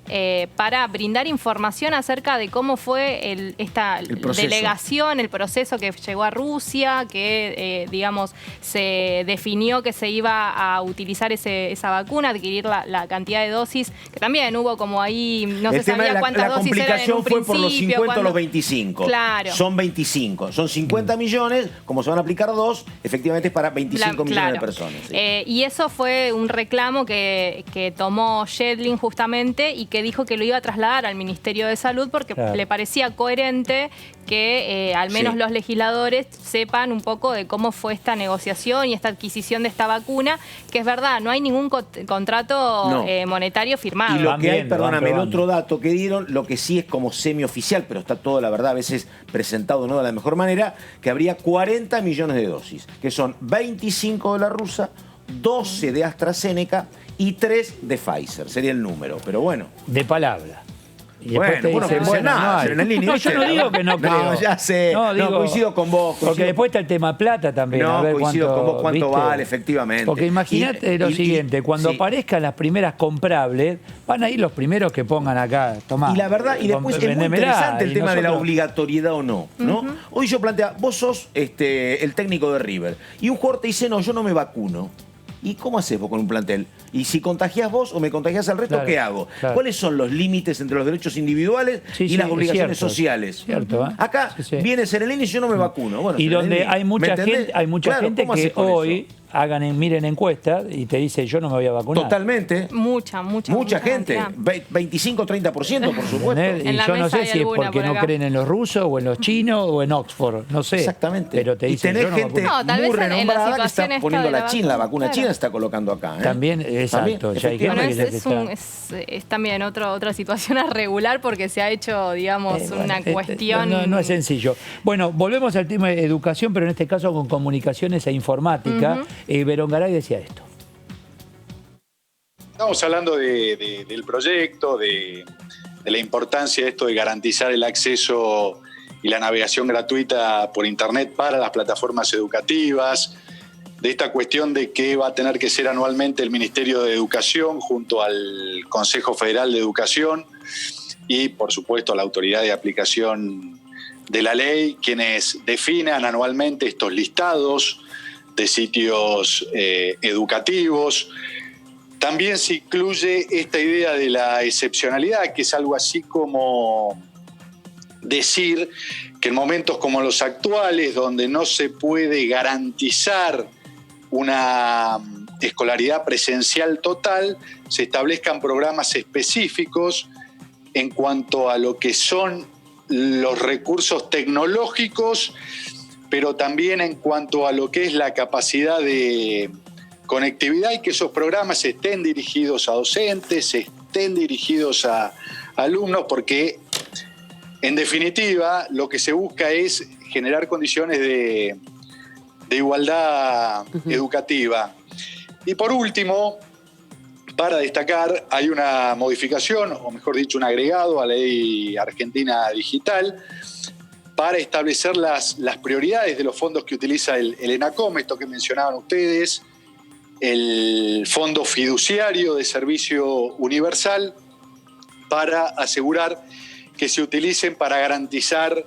S4: para brindar información acerca de cómo fue esta delegación, el proceso que llegó a Rusia, que digamos se definió que se iba a utilizar esa vacuna, adquirir la cantidad de dosis, que también hubo como ahí, no se sabía cuántas dosis eran en un
S5: fue por los 50 o los 25.
S4: Claro.
S5: Son 25. Son 50 millones, como se van a aplicar 2, efectivamente es para 25 millones de personas.
S4: Y eso fue un reclamo que tomó Shedlin justamente y que dijo que lo iba a trasladar al Ministerio de Salud porque le parecía coherente que al menos los legisladores sepan un poco de cómo fue esta negociación y esta adquisición de esta vacuna, que es verdad, no hay ningún contrato monetario firmado.
S5: Y lo que hay, perdóname, el otro dato que dieron, lo que sí es como semioficial, pero está todo, la verdad, a veces presentado no de la mejor manera, que habría 40 millones de dosis, que son 25 de la rusa, 12 de AstraZeneca y 3 de Pfizer. Sería el número, pero bueno.
S3: De palabra. Y
S5: Bueno,
S3: después te
S5: bueno,
S3: dicen,
S5: no dice nada,
S3: hay.
S5: Serenelini,
S3: No,
S5: ¿viste?
S3: yo no digo que no creo.
S5: No, ya sé. No, coincido con vos.
S3: Porque después está el tema plata también.
S5: No,
S3: a ver
S5: coincido con vos cuánto
S3: ¿viste?
S5: vale, efectivamente.
S3: Porque imagínate lo siguiente, cuando
S5: sí.
S3: aparezcan las primeras comprables, van a ir los primeros que pongan acá, tomá.
S5: Y la verdad, y después es muy
S3: vendémela,
S5: interesante el
S3: y
S5: tema de la
S3: nosotros-
S5: obligatoriedad o no, ¿no? Hoy yo plantea, vos sos el técnico de River, y un jugador te dice, no, yo no me vacuno. ¿Y cómo haces vos con un plantel? Y si contagiás vos o me contagiás al resto,
S3: Claro,
S5: ¿qué hago?
S3: claro.
S5: ¿Cuáles son los límites entre los derechos individuales
S3: Sí,
S5: y
S3: sí,
S5: las
S3: es
S5: obligaciones
S3: cierto,
S5: sociales?
S3: cierto, ¿eh?
S5: Acá
S3: Sí, sí.
S5: viene Serenelini y yo no me vacuno. Bueno,
S3: Y donde
S5: Serenelini,
S3: hay mucha
S5: ¿me entendés?
S3: gente, hay mucha
S5: Claro,
S3: gente
S5: ¿cómo
S3: que
S5: haces con
S3: hoy
S5: eso?
S3: miren encuestas y te dice yo no me voy a vacunar.
S5: Totalmente. Mucha gente.
S4: cantidad.
S5: 25-30%, por supuesto.
S3: ¿Entendés? Y
S4: En la
S3: yo no
S4: mesa
S3: sé
S4: hay
S3: si es
S4: alguna
S3: porque
S4: por
S3: no
S4: acá.
S3: creen en los rusos o en los chinos o en Oxford, no sé.
S5: Exactamente.
S3: Pero te
S5: y
S3: dicen
S5: tenés
S3: yo no me
S5: gente
S3: vacuno.
S4: No, tal
S5: muy
S4: vez en la
S5: renombrada que
S4: situación
S5: está
S4: esta
S5: poniendo
S4: de la
S5: la
S4: vacuna,
S5: vacuna
S4: claro.
S5: china está colocando acá. ¿eh?
S3: También, exacto, ya hay gente
S4: Bueno,
S3: que ya está.
S4: es también otra situación a regular porque se ha hecho, digamos, una cuestión...
S3: No es sencillo. Bueno, volvemos al tema de educación, pero en este caso con comunicaciones e informática. Berongaray decía esto.
S10: Estamos hablando del proyecto, de la importancia de esto de garantizar el acceso y la navegación gratuita por Internet para las plataformas educativas, de esta cuestión de que va a tener que ser anualmente el Ministerio de Educación junto al Consejo Federal de Educación y, por supuesto, la Autoridad de Aplicación de la Ley, quienes definan anualmente estos listados de sitios educativos. También se incluye esta idea de la excepcionalidad, que es algo así como decir que en momentos como los actuales, donde no se puede garantizar una escolaridad presencial total, se establezcan programas específicos en cuanto a lo que son los recursos tecnológicos, pero también en cuanto a lo que es la capacidad de conectividad y que esos programas estén dirigidos a docentes, estén dirigidos a alumnos, porque en definitiva lo que se busca es generar condiciones de igualdad educativa. Y por último, para destacar, hay una modificación, o mejor dicho, un agregado a la Ley Argentina Digital para establecer las prioridades de los fondos que utiliza el ENACOM, esto que mencionaban ustedes, el Fondo Fiduciario de Servicio Universal, para asegurar que se utilicen para garantizar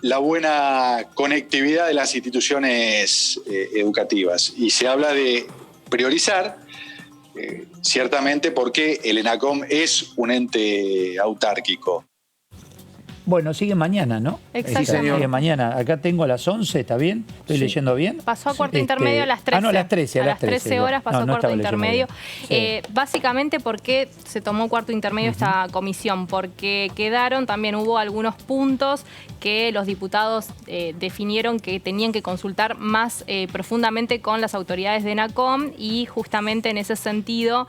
S10: la buena conectividad de las instituciones educativas. Y se habla de priorizar, ciertamente porque el ENACOM es un ente autárquico.
S3: Bueno, sigue mañana, ¿no?
S4: Exactamente.
S5: Sí, señor.
S3: Sigue mañana. Acá tengo a las 11, ¿está bien? ¿Estoy leyendo bien?
S4: Pasó a cuarto intermedio a las 13.
S3: Ah, no, a las 13.
S4: A las 13 horas pasó a cuarto
S3: estaba leyendo
S4: intermedio.
S3: bien. Sí.
S4: Básicamente, ¿por qué se tomó cuarto intermedio esta comisión? Porque también hubo algunos puntos que los diputados definieron que tenían que consultar más profundamente con las autoridades de ENACOM y justamente en ese sentido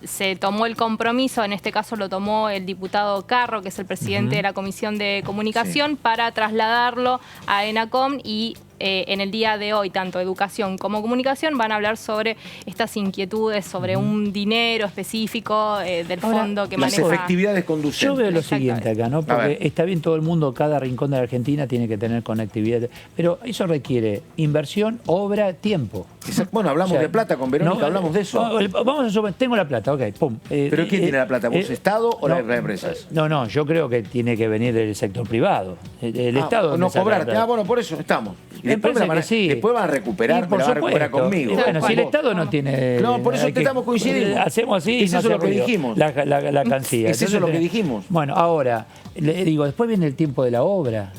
S4: se tomó el compromiso, en este caso lo tomó el diputado Carro, que es el presidente de la Comisión de Comunicación, para trasladarlo a ENACOM y en el día de hoy, tanto Educación como Comunicación van a hablar sobre estas inquietudes, sobre un dinero específico del fondo que
S5: las
S4: maneja.
S5: efectividades conducentes.
S3: Yo veo lo
S4: Exactamente.
S3: siguiente acá, ¿no? Porque está bien todo el mundo, cada rincón de la Argentina tiene que tener conectividad, pero eso requiere inversión, obra, tiempo.
S5: Bueno, hablamos
S3: O sea,
S5: de plata con Verónica,
S3: no,
S5: hablamos de eso.
S3: Vamos a suponer, tengo la plata, ok, pum.
S5: ¿Pero quién tiene la plata? ¿Vos, Estado o las empresas?
S3: No, yo creo que tiene que venir del sector privado. El Estado
S5: no
S3: saca la
S5: cobrarte.
S3: plata.
S5: Bueno, por eso estamos. Y
S3: Me
S5: después,
S3: parece que sí.
S5: después van a recuperar,
S3: Y por
S5: me la van a recuperar
S3: supuesto.
S5: conmigo.
S3: Y bueno, si el
S5: Vos.
S3: Estado no tiene...
S5: No, por eso
S3: hay que-
S5: coincidimos.
S3: Hacemos así y
S5: Es
S3: no
S5: eso
S3: hace
S5: lo que
S3: ruido.
S5: dijimos.
S3: La cancilla.
S5: Es eso lo que
S3: Entonces,
S5: dijimos.
S3: Bueno, ahora, le digo, después viene el tiempo de la obra.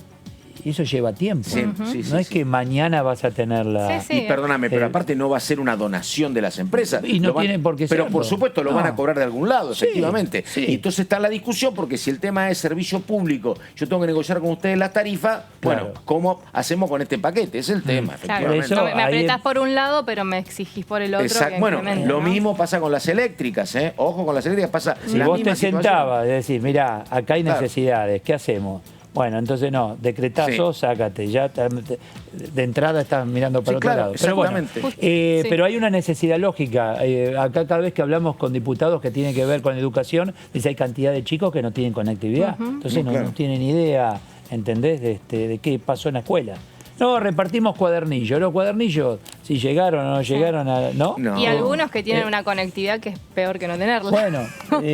S3: Y eso lleva tiempo.
S5: Sí,
S3: No es que mañana vas a tener la...
S4: Sí, sí.
S5: Y perdóname, pero aparte no va a ser una donación de las empresas.
S3: Y no
S5: Lo van-
S3: tienen por qué
S5: Pero
S3: serlo.
S5: por supuesto lo
S3: No.
S5: van a cobrar de algún lado,
S3: Sí,
S5: efectivamente.
S3: sí.
S5: Y entonces está la discusión, porque si el tema es servicio público, yo tengo que negociar con ustedes las tarifas,
S3: Claro.
S5: bueno, ¿cómo hacemos con este paquete? Es el tema,
S4: Claro,
S5: efectivamente.
S3: Eso,
S4: me
S3: ahí
S4: apretás
S3: es-
S4: por un lado, pero me exigís por el otro.
S5: Exacto. Bueno,
S4: evidentemente,
S5: lo
S4: ¿no?
S5: mismo pasa con las eléctricas, ¿eh? Ojo con las eléctricas, pasa
S3: Si
S5: la
S3: vos
S5: misma
S3: te
S5: situación.
S3: sentabas y decís, mirá, acá hay
S5: Claro.
S3: necesidades, ¿qué hacemos? Bueno, entonces no, decretazo, sácate. Ya de entrada estás mirando para otro lado. Pero bueno, pero hay una necesidad lógica. Acá cada vez que hablamos con diputados que tienen que ver con educación, dice hay cantidad de chicos que no tienen conectividad. Entonces no tienen idea, ¿entendés? De qué pasó en la escuela. No, repartimos cuadernillos. Los cuadernillos, si llegaron o no llegaron a... ¿no?
S4: Y algunos que tienen una conectividad que es peor que no tenerla.
S3: Bueno,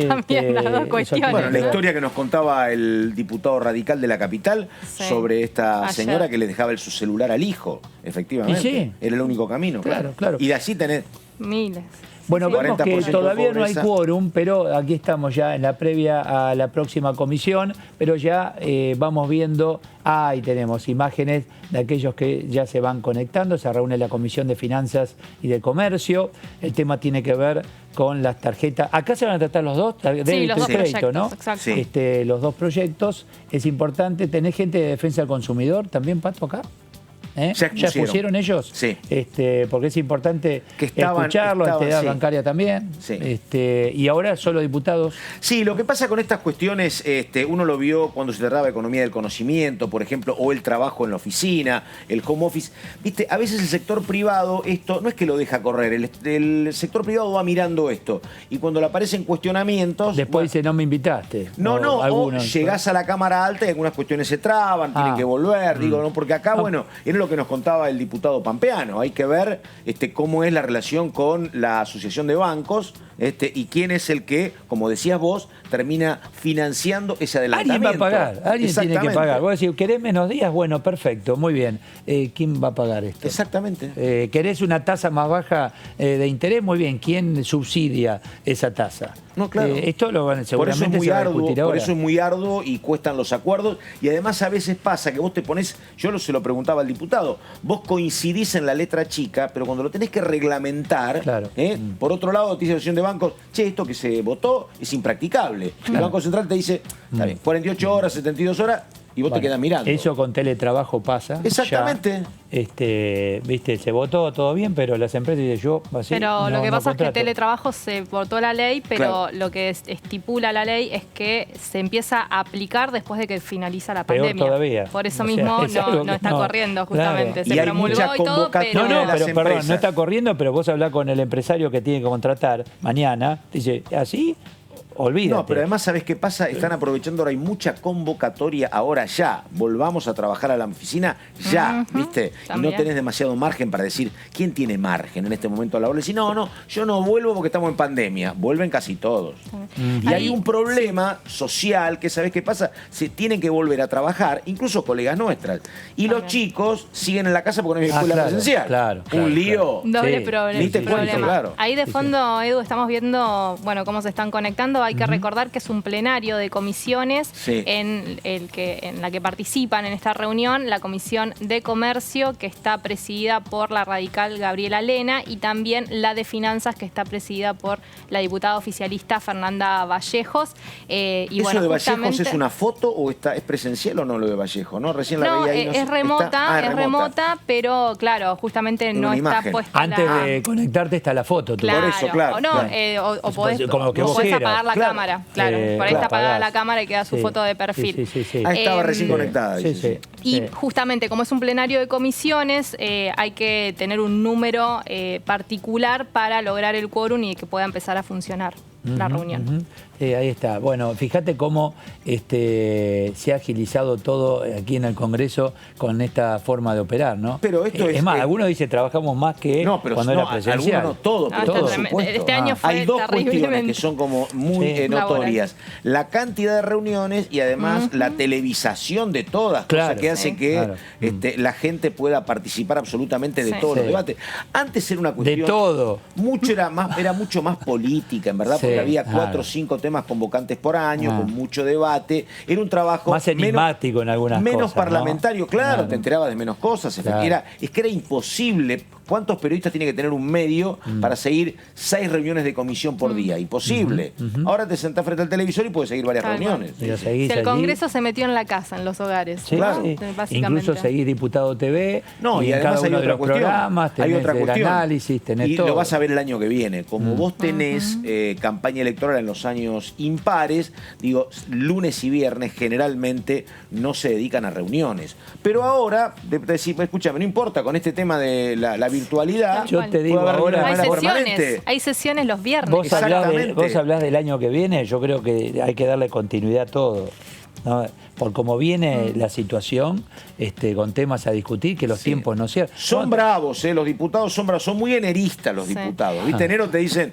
S4: también las dos cuestiones.
S5: Bueno, la historia que nos contaba el diputado radical de la capital sobre esta señora que le dejaba su celular al hijo, efectivamente. Era el único camino. Claro. Y de allí tenés...
S4: Miles.
S3: Bueno, vemos que todavía no hay quórum, pero aquí estamos ya en la previa a la próxima comisión, pero ya vamos viendo, ahí tenemos imágenes de aquellos que ya se van conectando, se reúne la Comisión de Finanzas y de Comercio, el tema tiene que ver con las tarjetas, acá se van a tratar los dos, débito y crédito, ¿no?
S4: Exacto.
S3: Los dos proyectos, es importante, ¿tenés gente de defensa del consumidor también, Pato, acá? ¿Ya pusieron ellos?
S5: Sí.
S3: Porque es importante escucharlo, entidad bancaria también.
S5: Sí.
S3: Y ahora solo diputados.
S5: Sí, lo que pasa con estas cuestiones, uno lo vio cuando se trataba de economía del conocimiento, por ejemplo, o el trabajo en la oficina, el home office. Viste, a veces el sector privado, esto no es que lo deja correr, el sector privado va mirando esto. Y cuando le aparecen cuestionamientos...
S3: Después dice, no me invitaste.
S5: O llegás a la Cámara Alta y algunas cuestiones se traban, tienen que volver, digo, ¿no? Porque acá, bueno, era lo que nos contaba el diputado Pampeano. Hay que ver cómo es la relación con la Asociación de Bancos y quién es el que, como decías vos, termina financiando ese adelantamiento.
S3: Alguien va a pagar, alguien tiene que pagar. Vos decís, ¿querés menos días? Bueno, perfecto, muy bien. ¿Quién va a pagar esto?
S5: Exactamente.
S3: ¿Querés una tasa más baja de interés? Muy bien, ¿quién subsidia esa tasa?
S5: No, claro.
S3: Esto lo van, seguramente se va a discutir ahora.
S5: Por eso es muy arduo y cuestan los acuerdos. Y además a veces pasa que vos te ponés, yo se lo preguntaba al diputado, vos coincidís en la letra chica, pero cuando lo tenés que reglamentar, por otro lado te dice la Asociación de Bancos, esto que se votó es impracticable. El Banco Central te dice, está bien, 48 horas, 72 horas, y vos te quedás mirando.
S3: Eso con teletrabajo pasa.
S5: Exactamente.
S3: Viste, se votó todo bien, pero las empresas dicen
S4: pero lo que pasa es que teletrabajo se votó la ley, pero lo que estipula la ley es que se empieza a aplicar después de que finaliza la pandemia.
S3: Peor todavía.
S4: Por eso mismo no está corriendo, justamente. Se promulgó y todo, pero...
S3: pero perdón, no está corriendo, pero vos hablás con el empresario que tiene que contratar mañana, dice, ¿así? Olvídate.
S5: No, pero además, ¿sabés qué pasa? Están aprovechando, ahora hay mucha convocatoria ahora ya. Volvamos a trabajar a la oficina ya, ¿viste?
S4: También.
S5: Y no tenés demasiado margen para decir, ¿quién tiene margen en este momento a la hora? Decir, no, yo no vuelvo porque estamos en pandemia. Vuelven casi todos. Y hay un problema social que, ¿sabés qué pasa? Se tienen que volver a trabajar, incluso colegas nuestras. Y los chicos siguen en la casa porque no hay escuela presencial.
S3: Claro.
S5: Un lío.
S4: Doble problema.
S5: Claro.
S4: Ahí de fondo, Edu, estamos viendo cómo se están conectando. Hay que recordar que es un plenario de comisiones en la que participan en esta reunión la Comisión de Comercio, que está presidida por la radical Gabriela Lena, y también la de Finanzas, que está presidida por la diputada oficialista Fernanda Vallejos.
S5: ¿Eso de Vallejos es una foto o es presencial o no lo de Vallejo? ¿No? Recién la veía ahí.
S4: Es remota, pero claro, justamente no está puesta.
S3: Antes de conectarte está la foto.
S4: Claro,
S5: por eso, claro.
S4: O podés apagar la cámara. Claro, por ahí está apagada la cámara y queda su foto de perfil.
S5: Ahí estaba recién conectada.
S4: Y justamente, como es un plenario de comisiones, hay que tener un número particular para lograr el quórum y que pueda empezar a funcionar la reunión.
S3: Ahí está. Bueno, fíjate cómo se ha agilizado todo aquí en el Congreso con esta forma de operar, ¿no?
S5: Pero esto
S3: es más, algunos dicen trabajamos más que cuando era presencial.
S5: Algunos no, todo, por supuesto.
S4: Este año fue
S5: hay dos cuestiones que son como muy notorias. La cantidad de reuniones y además la televisación de todas, cosa que hace que la gente pueda participar absolutamente de todos los debates. Antes era una cuestión...
S3: De todo.
S5: Era mucho más política, en verdad, porque había 4 o 5 temas convocantes por año, con mucho debate. Era un trabajo
S3: más enigmático en algunas cosas.
S5: Menos parlamentario, claro, te enterabas de menos cosas. Es que era imposible. ¿Cuántos periodistas tiene que tener un medio para seguir 6 reuniones de comisión por día? Imposible. Ahora te sentás frente al televisor y puedes seguir varias reuniones.
S4: El Congreso se metió en la casa, en los hogares.
S5: Claro.
S3: Incluso seguís Diputado TV.
S5: Y
S3: en
S5: además
S3: cada uno de los programas
S5: hay
S3: tenés
S5: otra cuestión.
S3: análisis, tenés
S5: y
S3: todo.
S5: lo vas a ver el año que viene. Como vos tenés campaña electoral en los años impares, digo, lunes y viernes generalmente no se dedican a reuniones. Pero ahora, escúchame, no importa, con este tema de la virtualidad,
S3: yo te digo ahora,
S4: hay sesiones los viernes.
S3: Vos hablás del año que viene, yo creo que hay que darle continuidad a todo, ¿no? Por cómo viene la situación, con temas a discutir, que los tiempos no cierran.
S5: Son bravos, los diputados son bravos, son muy eneristas los diputados. ¿Viste? Enero te dicen,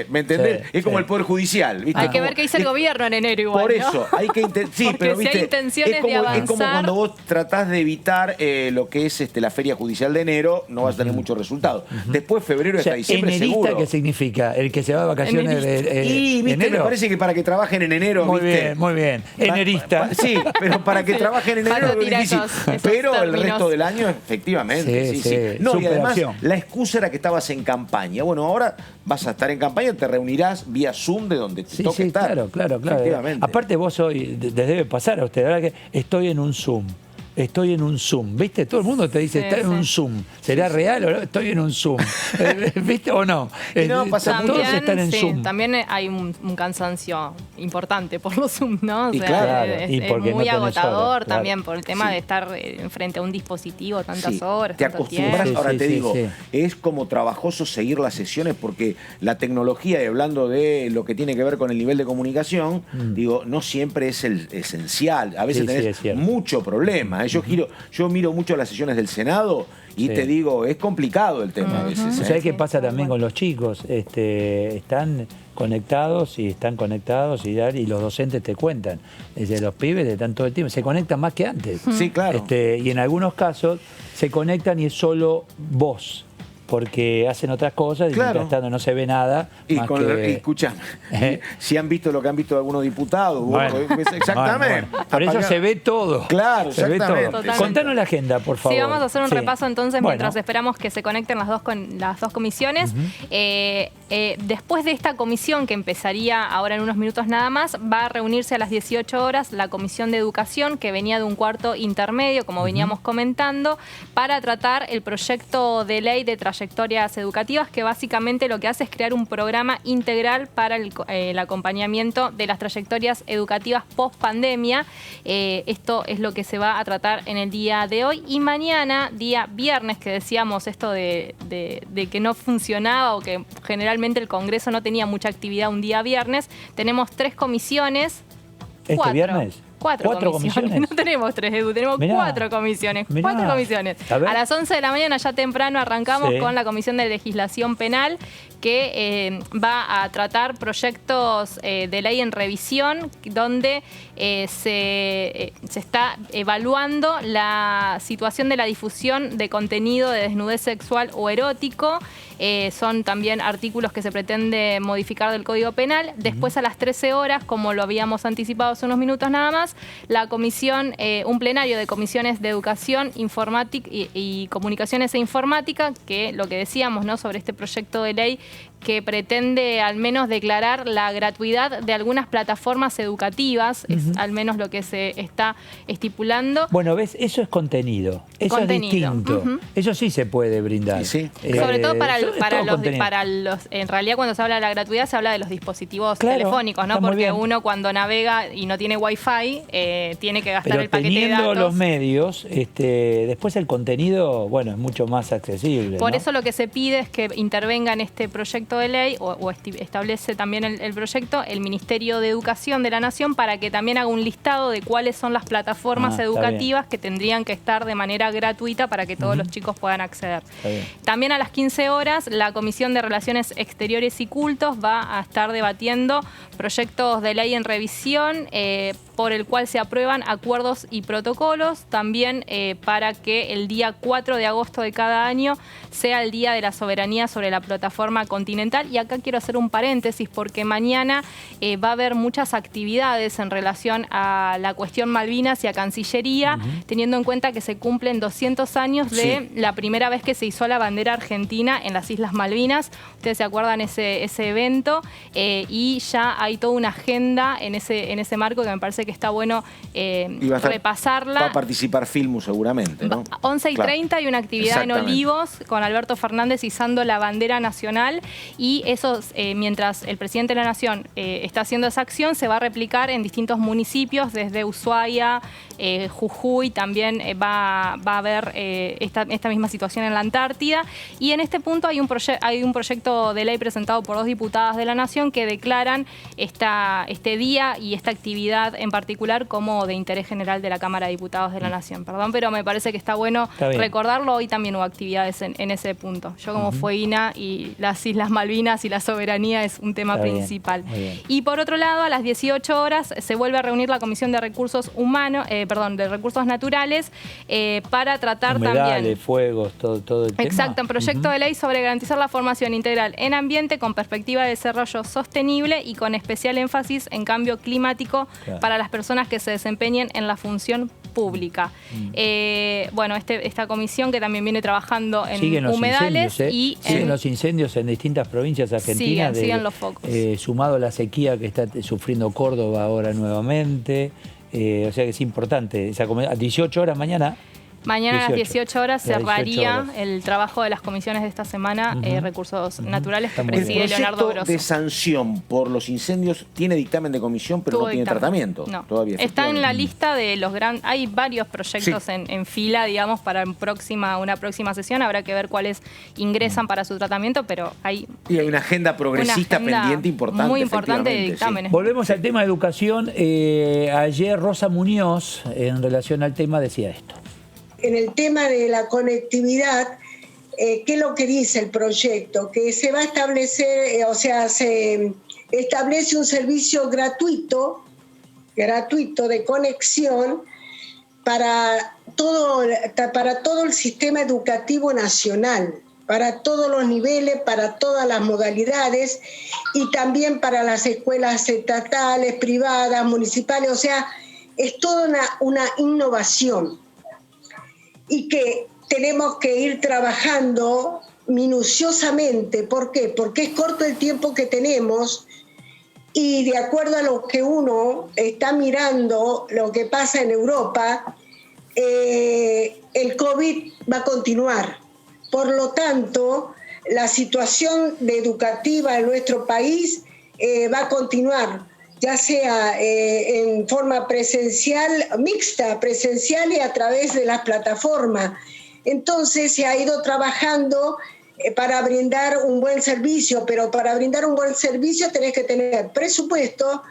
S5: ¿me entendés? Es como el Poder Judicial. ¿Viste?
S4: Hay que ver qué dice el gobierno en enero igual,
S5: por eso,
S4: ¿no?
S5: hay que sí, pero
S4: si hay intenciones de avanzar.
S5: Es como cuando vos tratás de evitar lo que es la feria judicial de enero, no vas a tener muchos resultados. Después, febrero hasta diciembre, seguro.
S3: ¿Qué significa? ¿El que se va de vacaciones de
S5: ¿viste?
S3: enero?
S5: Me parece que para que trabajen en enero,
S3: muy
S5: ¿viste?
S3: bien, muy bien. Enerista.
S5: Sí, pero para que trabajen en enero es difícil. Pero
S4: términos.
S5: El resto del año, efectivamente. Sí. No, y además, la excusa era que estabas en campaña. Bueno, ahora vas a estar en campaña, te reunirás vía Zoom de donde te toque estar.
S3: Claro.
S5: Efectivamente.
S3: Aparte vos hoy, les debe pasar a usted, la verdad que estoy en un Zoom. Estoy en un Zoom, ¿viste? Todo el mundo te dice, está en un Zoom. ¿Será real o no? Estoy en un Zoom. ¿Viste o no?
S5: No, pasa
S3: todos están en Zoom.
S4: También hay un cansancio importante por los Zoom, ¿no? O sea,
S3: claro.
S4: es muy agotador también por el tema de estar frente a un dispositivo tantas horas.
S5: Te acostumbras, ahora te digo, es como trabajoso seguir las sesiones porque la tecnología, y hablando de lo que tiene que ver con el nivel de comunicación, digo, no siempre es el esencial. A veces tenés mucho problema. Yo miro mucho las sesiones del Senado y te digo, es complicado el tema a veces.
S3: ¿Sabés qué pasa también con los chicos? Están conectados y los docentes te cuentan. Los pibes están todo el tiempo, se conectan más que antes.
S5: Sí, claro.
S3: Y en algunos casos se conectan y es solo voz, porque hacen otras cosas y mientras tanto no se ve nada.
S5: Y escuchame, si han visto lo que han visto algunos diputados, exactamente.
S3: Por eso se ve todo.
S5: Claro,
S3: se ve todo.
S4: Totalmente.
S3: Contanos la agenda, por favor.
S4: Sí, vamos a hacer un repaso entonces mientras esperamos que se conecten las dos comisiones. Después de esta comisión, que empezaría ahora en unos minutos nada más, va a reunirse a las 18 horas la Comisión de Educación, que venía de un cuarto intermedio, como veníamos comentando, para tratar el proyecto de ley de trayectorias educativas, que básicamente lo que hace es crear un programa integral para el acompañamiento de las trayectorias educativas post pandemia. Esto es lo que se va a tratar en el día de hoy. Y mañana, día viernes, que decíamos esto de que no funcionaba o que generalmente el Congreso no tenía mucha actividad un día viernes, tenemos 3 comisiones.
S3: ¿Este viernes?
S4: 4 comisiones. No tenemos 3, Edu, tenemos 4 comisiones. 4 comisiones. A las 11 de la mañana, ya temprano, arrancamos con la Comisión de Legislación Penal, que va a tratar proyectos de ley en revisión, donde se está evaluando la situación de la difusión de contenido de desnudez sexual o erótico. Son también artículos que se pretende modificar del Código Penal. Después, a las 13 horas, como lo habíamos anticipado hace unos minutos nada más, la comisión, un plenario de comisiones de educación, informática y comunicaciones e informática, que lo que decíamos, ¿no?, sobre este proyecto de ley que pretende al menos declarar la gratuidad de algunas plataformas educativas, es al menos lo que se está estipulando.
S3: Bueno, ves, eso es contenido, eso es distinto, eso sí se puede brindar.
S4: Sobre todo para los, en realidad cuando se habla de la gratuidad se habla de los dispositivos telefónicos, ¿no? Porque uno cuando navega y no tiene wifi tiene que gastar el paquete de datos.
S3: Teniendo los medios, después el contenido, bueno, es mucho más accesible.
S4: Por eso lo que se pide es que intervenga en este proyecto de ley o establece también el proyecto el Ministerio de Educación de la Nación para que también haga un listado de cuáles son las plataformas educativas que tendrían que estar de manera gratuita para que todos los chicos puedan acceder. También a las 15 horas la Comisión de Relaciones Exteriores y Cultos va a estar debatiendo proyectos de ley en revisión por el cual se aprueban acuerdos y protocolos, también para que el día 4 de agosto de cada año sea el Día de la Soberanía sobre la plataforma continental. Y acá quiero hacer un paréntesis porque mañana va a haber muchas actividades en relación a la cuestión Malvinas y a Cancillería, teniendo en cuenta que se cumplen 200 años de la primera vez que se izó la bandera argentina en las Islas Malvinas. Ustedes se acuerdan ese evento y ya hay toda una agenda en ese marco que me parece parece que está bueno
S5: Va a
S4: repasarla.
S5: participar Filmus seguramente, ¿no?
S4: 11:30 hay una actividad en
S5: Exactamente.
S4: Olivos con Alberto Fernández izando la bandera nacional, y eso, mientras el presidente de la Nación está haciendo esa acción, se va a replicar en distintos municipios, desde Ushuaia, Jujuy, también va a haber esta misma situación en la Antártida. Y en este punto hay un proyecto de ley presentado por 2 diputadas de la Nación que declaran este día y esta actividad en particular como de interés general de la Cámara de Diputados de la Nación. Perdón, pero me parece que está bueno recordarlo. Hoy también hubo actividades en ese punto. Yo como fueguina, y las Islas Malvinas y la soberanía es un tema principal. Y por otro lado, a las 18 horas se vuelve a reunir la Comisión de Recursos de Recursos Naturales para tratar también
S3: fuegos, todo el tema.
S4: Exacto, un proyecto de ley sobre garantizar la formación integral en ambiente con perspectiva de desarrollo sostenible y con especial énfasis en cambio climático para las personas que se desempeñen en la función pública. Bueno, esta comisión que también viene trabajando en humedales
S3: siguen los incendios en distintas provincias argentinas.
S4: Siguen los focos.
S3: Sumado a la sequía que está sufriendo Córdoba ahora nuevamente. O sea que es importante. A 18 horas mañana.
S4: Mañana a las 18 horas cerraría el trabajo de las comisiones de esta semana, Recursos Naturales, que preside Leonardo Grosso.
S5: El proyecto de sanción por los incendios tiene dictamen de comisión, pero no tiene tratamiento.
S4: No.
S5: Todavía.
S4: Está en la lista de los grandes... Hay varios proyectos en fila, digamos, para una próxima sesión. Habrá que ver cuáles ingresan para su tratamiento, pero hay...
S5: Y hay una agenda progresista pendiente importante.
S4: Muy importante de dictámenes.
S3: Volvemos al tema de educación. Ayer Rosa Muñoz, en relación al tema, decía esto.
S11: En el tema de la conectividad, ¿qué es lo que dice el proyecto? Que se va a establecer, se establece un servicio gratuito de conexión para todo el sistema educativo nacional, para todos los niveles, para todas las modalidades, y también para las escuelas estatales, privadas, municipales. O sea, es toda una innovación. Y que tenemos que ir trabajando minuciosamente. ¿Por qué? Porque es corto el tiempo que tenemos, y de acuerdo a lo que uno está mirando, lo que pasa en Europa, el COVID va a continuar. Por lo tanto, la situación educativa en nuestro país va a continuar, ya sea en forma presencial, mixta, presencial y a través de las plataformas. Entonces se ha ido trabajando para brindar un buen servicio, pero para brindar un buen servicio tenés que tener presupuesto,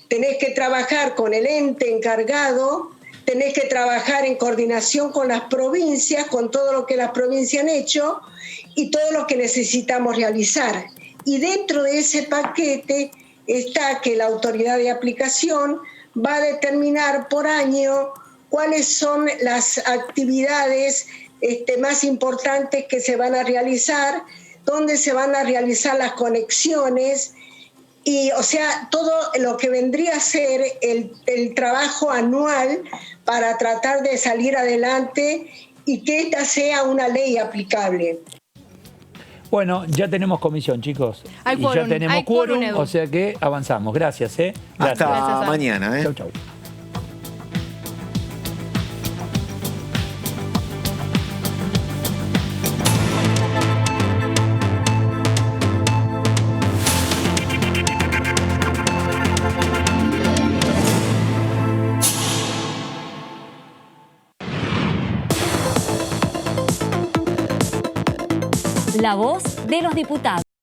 S11: tenés que trabajar con el ente encargado, tenés que trabajar en coordinación con las provincias, con todo lo que las provincias han hecho y todo lo que necesitamos realizar. Y dentro de ese paquete está que la autoridad de aplicación va a determinar por año cuáles son las actividades más importantes que se van a realizar, dónde se van a realizar las conexiones, y o sea, todo lo que vendría a ser el trabajo anual para tratar de salir adelante y que esta sea una ley aplicable.
S3: Bueno, ya tenemos comisión, chicos.
S4: Hay
S3: y
S4: quórum,
S3: ya tenemos
S4: hay
S3: quórum,
S4: quórum, Edu.
S3: o sea que avanzamos. Gracias, Gracias.
S5: Hasta mañana,
S3: Chau, chau.
S12: La voz de los diputados.